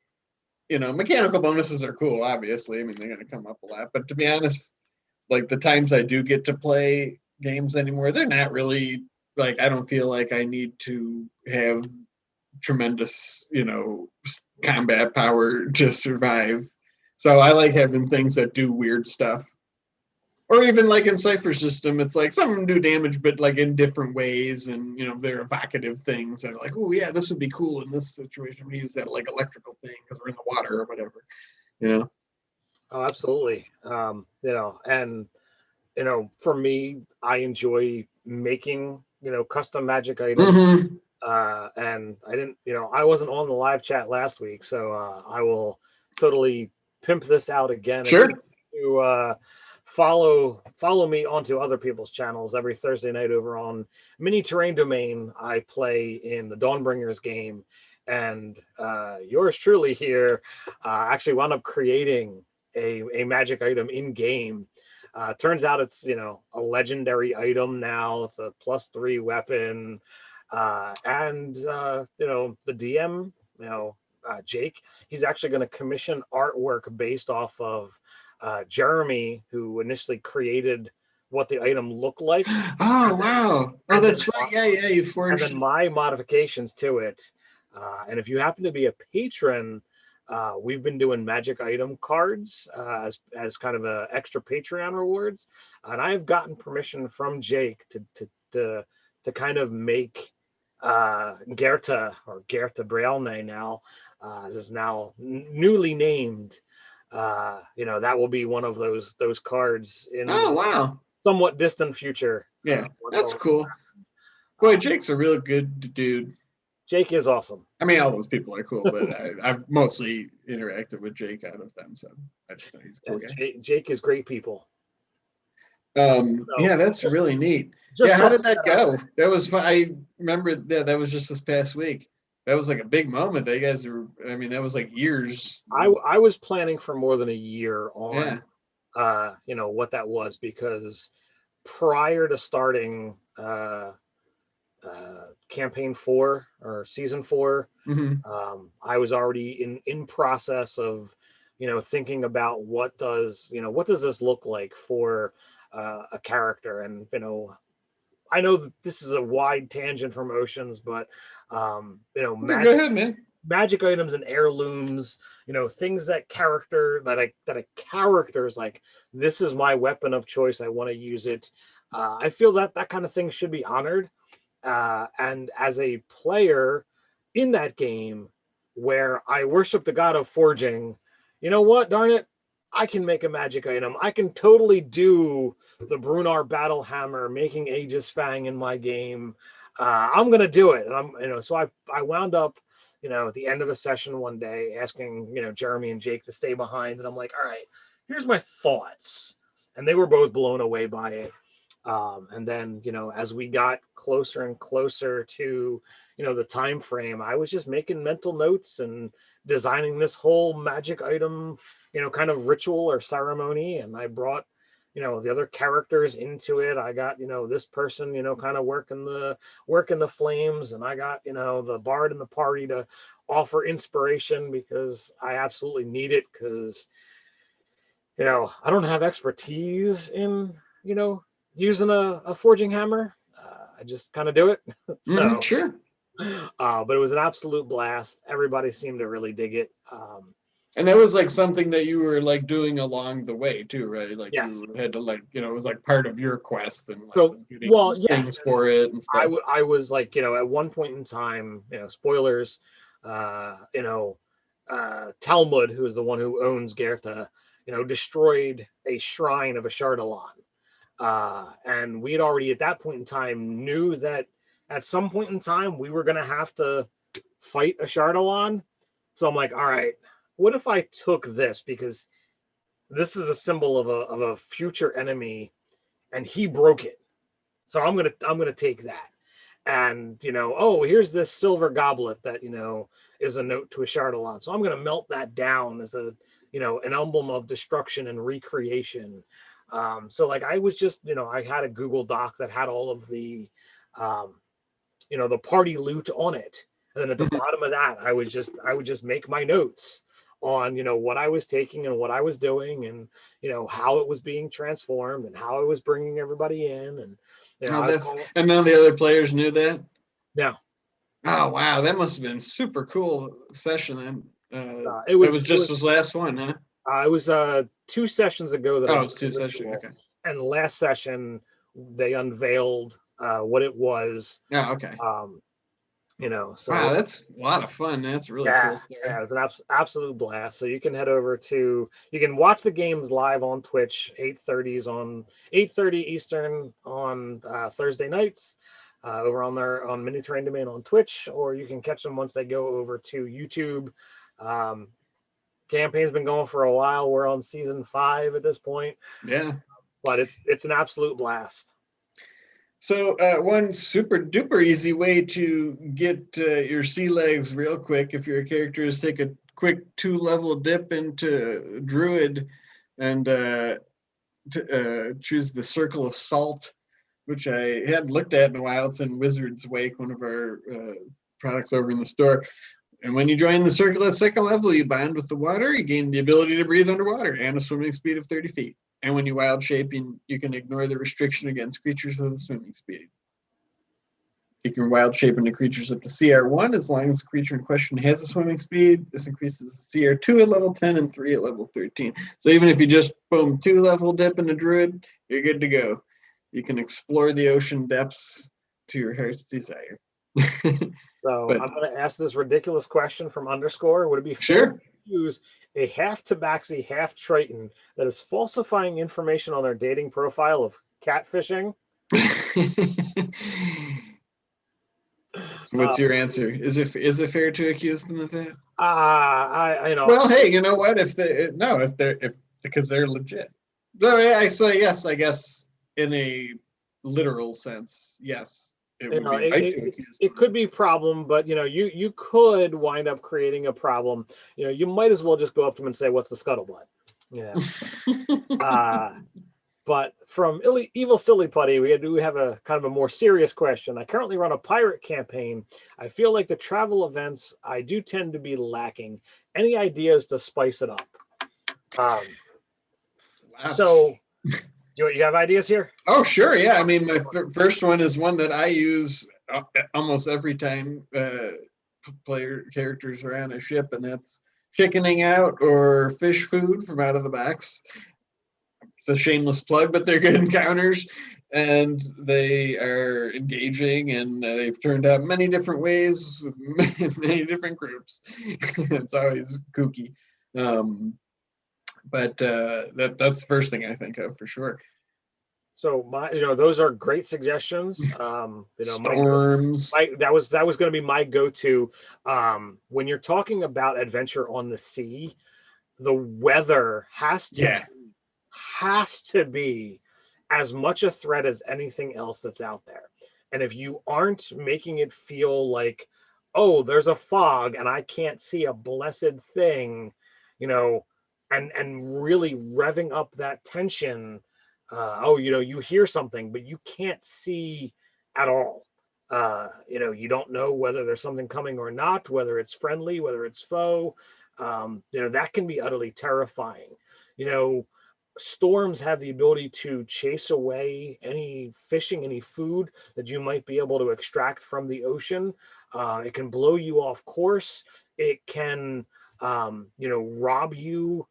mechanical bonuses are cool, obviously. I mean, they're going to come up a lot. But to be honest, like the times I do get to play games anymore, they're not really like, I don't feel like I need to have tremendous, combat power to survive. So I like having things that do weird stuff. Or even like in Cypher System, it's like some of them do damage, but like in different ways, and they're evocative things that are like, oh yeah, this would be cool in this situation. We use that like electrical thing because we're in the water or whatever, you know. Oh, absolutely. And for me, I enjoy making custom magic items. Mm-hmm. And I wasn't on the live chat last week, so I will totally pimp this out again. Sure. To follow me onto other people's channels every Thursday night over on Mini Terrain Domain. I play in the Dawnbringers game, and yours truly here actually wound up creating a magic item in game. Turns out it's a legendary item now. It's a +3 weapon. And the DM, Jake, he's actually going to commission artwork based off of Jeremy, who initially created what the item looked like. Oh, wow. Oh, that's right. Yeah, you forged. And then my modifications to it. And if you happen to be a patron, we've been doing magic item cards as kind of a extra Patreon rewards. And I've gotten permission from Jake to kind of make Gerta, or Gerta Brealne now, as is now newly named. That will be one of those cards in somewhat distant future. Yeah, that's cool. Boy, Jake's a real good dude. Jake is awesome. I mean, all those people are cool, but I've mostly interacted with Jake out of them, so I just know he's a cool guy. Jake is great people. Yeah, that's really neat. Yeah, how did that go? That was fun. I remember that was just this past week. That was like a big moment. That you guys were, I mean, that was like years. I was planning for more than a year on, what that was, because prior to starting campaign 4 or season 4, I was already in process of, thinking about what does this look like for a character. And I know that this is a wide tangent from Oceans, but go ahead, man. Magic items and heirlooms, things that a character's like, this is my weapon of choice, I want to use it. I feel that kind of thing should be honored. And as a player in that game, where I worship the god of forging, you know what, darn it, I can make a magic item. I can totally do the Brunar Battle Hammer, making Aegis Fang in my game. I'm gonna do it. And so I wound up, at the end of the session one day asking, Jeremy and Jake to stay behind. And I'm like, all right, here's my thoughts. And they were both blown away by it. And then, as we got closer and closer to, the time frame, I was just making mental notes and designing this whole magic item, kind of ritual or ceremony. And I brought, the other characters into it. I got, this person, kind of working the flames, and I got, the bard in the party to offer inspiration because I absolutely need it, because, I don't have expertise in, using a forging hammer. I just kind of do it. So sure. But it was an absolute blast. Everybody seemed to really dig it. And that was like something that you were like doing along the way too, right? Like yes. You had to it was like part of your quest, and like so getting things for it and stuff. I was like, at one point in time, spoilers, Talmud, who is the one who owns Gertha, destroyed a shrine of a Shardalon. And we had already at that point in time knew that at some point in time we were going to have to fight a Shardalon. So I'm like, all right, what if I took this, because this is a symbol of a future enemy, and he broke it. So I'm gonna take that. And here's this silver goblet that is a note to a Shardalon. So I'm gonna melt that down as an emblem of destruction and recreation. So like I was just, I had a Google Doc that had all of the the party loot on it. And then at the bottom of that, I would just make my notes on, what I was taking and what I was doing, and, how it was being transformed and how I was bringing everybody in. And, and none of the other players knew that. Yeah. Oh, wow. That must've been super cool session. It was just his last one, huh? It was 2 sessions ago that it was 2 sessions. Okay. And last session they unveiled what it was. Oh, okay. So wow, that's a lot of fun. That's really cool story. Yeah, it was an absolute blast. So you can head over you can watch the games live on Twitch, 8:30 Eastern on Thursday nights, over on Mini Terrain Domain on Twitch, or you can catch them once they go over to YouTube. Campaign's been going for a while. We're on season 5 at this point. Yeah, but it's an absolute blast. So one super duper easy way to get your sea legs real quick, if you're a character, is take a quick 2-level dip into Druid and choose the Circle of Salt, which I hadn't looked at in a while. It's in Wizard's Wake, one of our products over in the store. And when you join the circle at 2nd level, you bond with the water. You gain the ability to breathe underwater and a swimming speed of 30 feet. And when you wild shape, you can ignore the restriction against creatures with a swimming speed. You can wild shape into creatures up to CR1 as long as the creature in question has a swimming speed. This increases CR2 at level 10 and 3 at level 13. So even if you just, boom, 2-level dip into Druid, you're good to go. You can explore the ocean depths to your heart's desire. So I'm going to ask this ridiculous question from Underscore. Would it be fair sure to use a half Tabaxi, half Triton that is falsifying information on their dating profile of catfishing? What's your answer? Is it fair to accuse them of that? I know. Well, hey, you know what? Because they're legit. So I say yes, I guess in a literal sense, yes. It could be a problem, but you could wind up creating a problem. You might as well just go up to them and say, "What's the scuttlebutt?" But from Evil Silly Putty, we have a kind of a more serious question. I currently run a pirate campaign. I feel like the travel events I do tend to be lacking. Any ideas to spice it up? So. You have ideas here? Oh, sure. Yeah. I mean, my first one is one that I use almost every time player characters are on a ship, and that's chickening out or fish food from out of the box. It's a shameless plug, but they're good encounters, and they are engaging, and they've turned out many different ways with many different groups. It's always kooky. But that's the first thing I think of for sure. So those are great suggestions. Storms. That was going to be my go-to. When you're talking about adventure on the sea, the weather Yeah. has to be as much a threat as anything else that's out there. And if you aren't making it feel like, oh, there's a fog and I can't see a blessed thing, and really revving up that tension, you hear something, but you can't see at all. You don't know whether there's something coming or not, whether it's friendly, whether it's foe. That can be utterly terrifying. Storms have the ability to chase away any fishing, any food that you might be able to extract from the ocean. It can blow you off course. It can, rob you.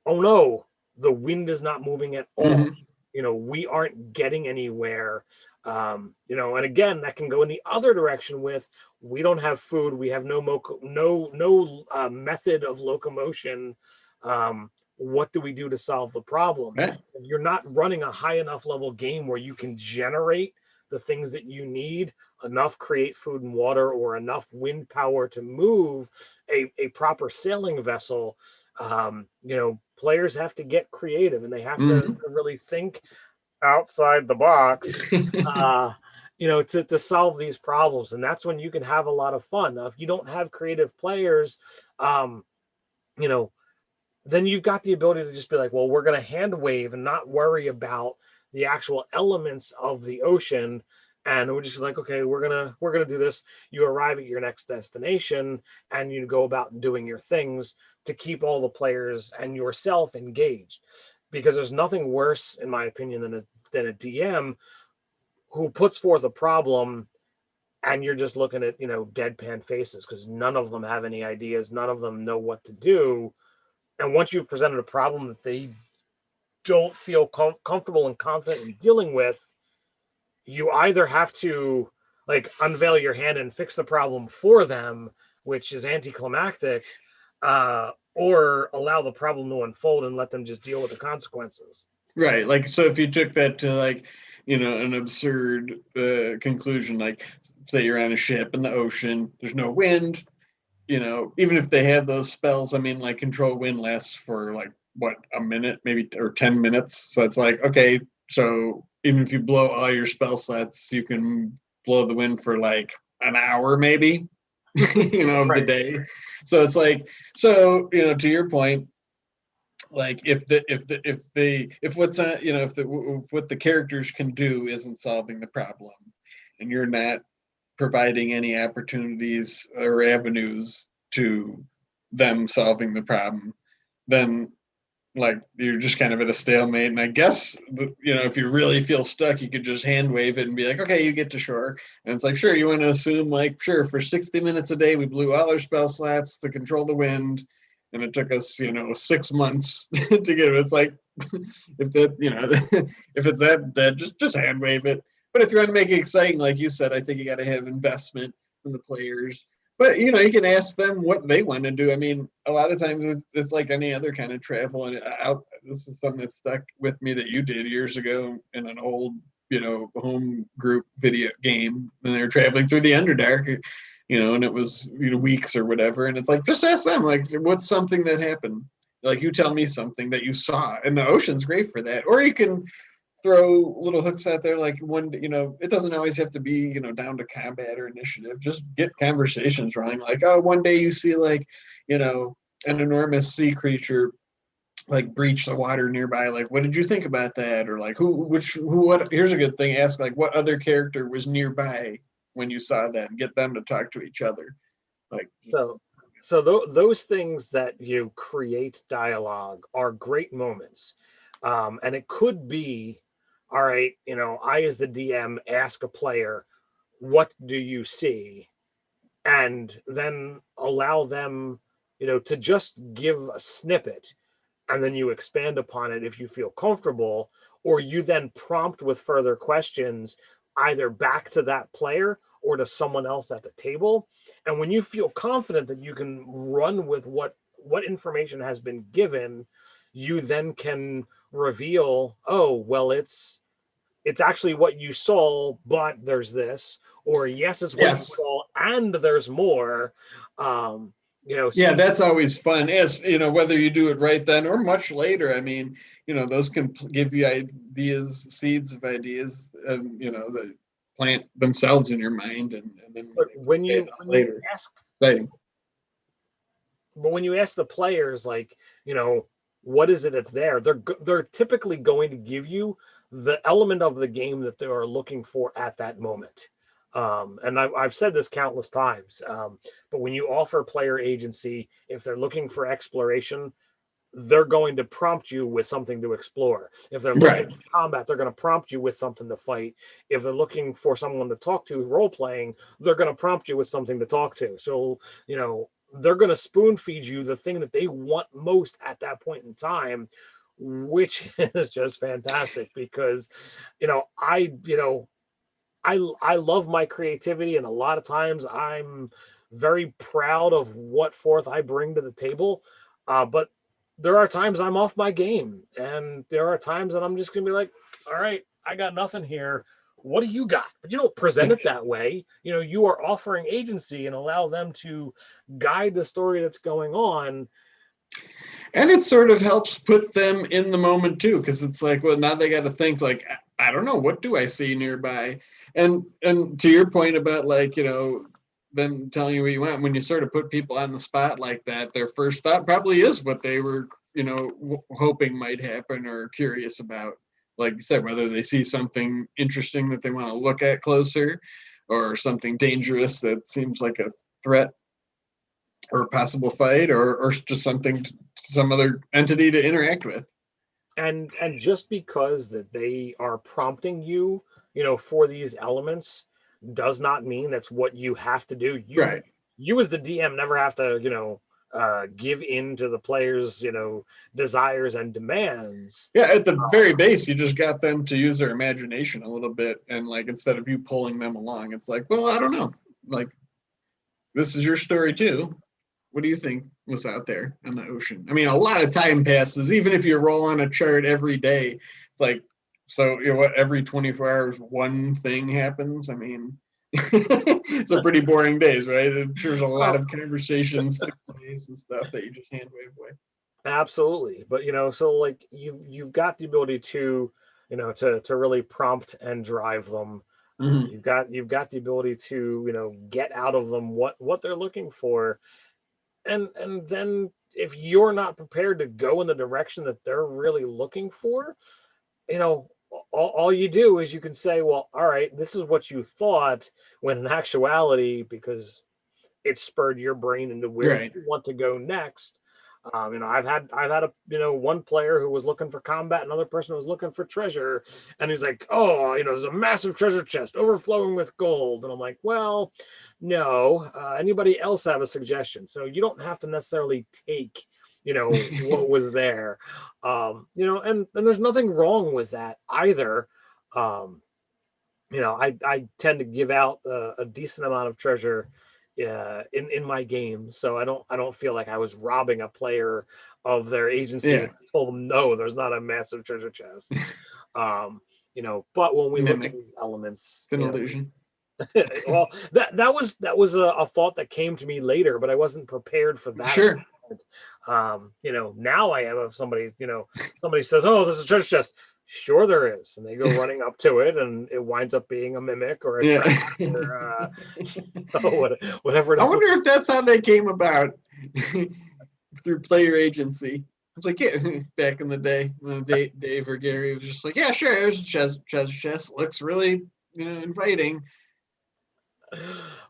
Oh no, the wind is not moving at all. We aren't getting anywhere. And again, that can go in the other direction with, we don't have food, we have no method of locomotion. What do we do to solve the problem? Yeah. You're not running a high enough level game where you can generate the things that you need, enough create food and water, or enough wind power to move a proper sailing vessel. Players have to get creative, and they have to really think outside the box, to solve these problems. And that's when you can have a lot of fun. Now, if you don't have creative players, then you've got the ability to just be like, well, we're going to hand wave and not worry about the actual elements of the ocean. And we're just like, okay, we're gonna do this. You arrive at your next destination and you go about doing your things to keep all the players and yourself engaged. Because there's nothing worse, in my opinion, than a DM who puts forth a problem and you're just looking at, deadpan faces, because none of them have any ideas. None of them know what to do. And once you've presented a problem that they don't feel comfortable and confident in dealing with, you either have to unveil your hand and fix the problem for them, which is anticlimactic, or allow the problem to unfold and let them just deal with the consequences. Right. Like, so if you took that to an absurd conclusion, like say you're on a ship in the ocean, there's no wind, even if they have those spells, I mean, like control wind lasts for what, a minute, maybe, or 10 minutes. So it's like, okay, so even if you blow all your spell slots, you can blow the wind for an hour, maybe, of the day. So it's like, so, to your point, if what the characters can do isn't solving the problem, and you're not providing any opportunities or avenues to them solving the problem, then you're just kind of at a stalemate. And I guess if you really feel stuck, you could just hand wave it and be like, okay, you get to shore. And it's like, sure, you want to assume sure, for 60 minutes a day we blew all our spell slots to control the wind, and it took us 6 months to get it. It's like, if that if it's that dead, just hand wave it. But if you want to make it exciting, like you said, I think you got to have investment from the players. But you can ask them what they want to do. I mean, a lot of times it's like any other kind of travel. And this is something that stuck with me that you did years ago in an old, home group video game. And they were traveling through the Underdark, and it was weeks or whatever. And it's like, just ask them, what's something that happened? You tell me something that you saw, and the ocean's great for that. Or you can throw little hooks out there, one, it doesn't always have to be down to combat or initiative. Just get conversations running, oh, one day you see an enormous sea creature breach the water nearby, what did you think about that? Or what, here's a good thing, ask what other character was nearby when you saw that, and get them to talk to each other. Those things that you create dialogue are great moments. And it could be, all right, I as the DM ask a player, what do you see? And then allow them, to just give a snippet, and then you expand upon it if you feel comfortable, or you then prompt with further questions, either back to that player or to someone else at the table. And when you feel confident that you can run with what information has been given, you then can reveal, oh, well, it's actually what you saw, but there's this, or yes, it's what you saw and there's more. Yeah, that's always fun. As you know, whether you do it right then or much later. I mean, those can give you ideas, seeds of ideas, that plant themselves in your mind, and then when you ask, exciting. But when you ask the players, like, what is it that's there, they're typically going to give you the element of the game that they are looking for at that moment. And I've said this countless times, but when you offer player agency, if they're looking for exploration, they're going to prompt you with something to explore. If they're looking for combat, they're going to prompt you with something to fight. If they're looking for someone to talk to, role playing, they're going to prompt you with something to talk to. So, they're going to spoon feed you the thing that they want most at that point in time, which is just fantastic because, I love my creativity, and a lot of times I'm very proud of what forth I bring to the table. But there are times I'm off my game, and there are times that I'm just gonna be like, all right, I got nothing here. What do you got? But you don't present it that way. You are offering agency and allow them to guide the story that's going on. And it sort of helps put them in the moment too, because it's like, well, now they got to think like, I don't know, what do I see nearby? And to your point about like, them telling you what you want, when you sort of put people on the spot like that, their first thought probably is what they were, hoping might happen or curious about. Like you said, whether they see something interesting that they want to look at closer, or something dangerous that seems like a threat or a possible fight, or just some other entity to interact with. And just because that they are prompting you, for these elements, does not mean that's what you have to do. You as the DM never have to, give in to the players, desires and demands. Yeah, at the very base, you just got them to use their imagination a little bit, and like instead of you pulling them along, it's like, well, I don't know, like this is your story too. What do you think was out there in the ocean? I mean, a lot of time passes, even if you roll on a chart every day. It's like, so every 24 hours, one thing happens. I mean, it's a pretty boring days, right? I'm sure there's a lot of conversations took place and stuff that you just hand wave away. Absolutely. But, so like you've got the ability to, to really prompt and drive them. Mm-hmm. You've got the ability to, get out of them what they're looking for. And then if you're not prepared to go in the direction that they're really looking for, all you do is you can say, well, all right, this is what you thought, when in actuality, because it spurred your brain into where you want to go next. I've had a one player who was looking for combat, another person who was looking for treasure, and he's like, oh, there's a massive treasure chest overflowing with gold, and I'm like, well, no. Anybody else have a suggestion? So you don't have to necessarily take what was there, and there's nothing wrong with that either. I tend to give out a decent amount of treasure in my game, so I don't feel like I was robbing a player of their agency. I told them, no, there's not a massive treasure chest. But when we look at these elements, it's an illusion. Well, that was a thought that came to me later, but I wasn't prepared for that. Sure. Now I am. If somebody says, oh, there's a treasure chest, sure there is, and they go running up to it, and it winds up being a mimic or a trap or whatever it is. I wonder if that's how they came about through player agency. It's like, back in the day, Dave or Gary was just like, yeah, sure, there's a treasure chest. Looks really, inviting.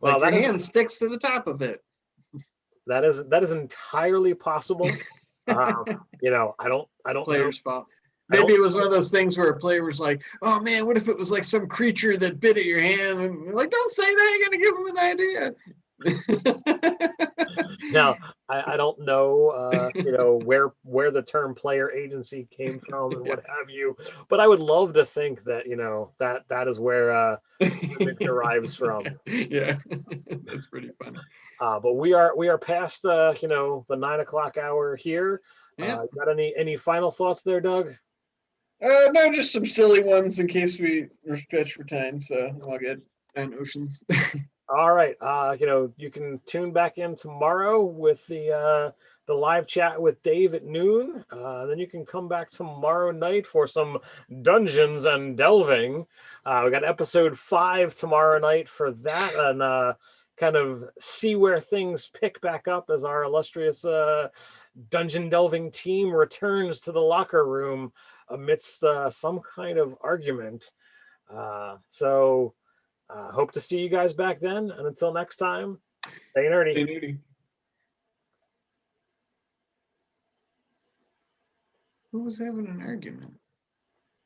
Well, like your hand sticks to the top of it. That is entirely possible. I don't player's fault. Maybe it was one of those things where a player was like, oh man, what if it was like some creature that bit at your hand? And you're like, don't say that, you're gonna give him an idea. Now, I don't know, where the term player agency came from and what have you, but I would love to think that, that is where it derives from. Yeah, that's pretty funny. But we are past the 9 o'clock hour here. Yeah. Got any final thoughts there, Doug? No, just some silly ones in case we're stretched for time. So I'll get on oceans. All right. You can tune back in tomorrow with the live chat with Dave at noon. Then you can come back tomorrow night for some Dungeons and Delving. We got episode 5 tomorrow night for that, and kind of see where things pick back up as our illustrious dungeon delving team returns to the locker room amidst some kind of argument. So hope to see you guys back then. And until next time, stay nerdy. Stay nerdy. Who was having an argument?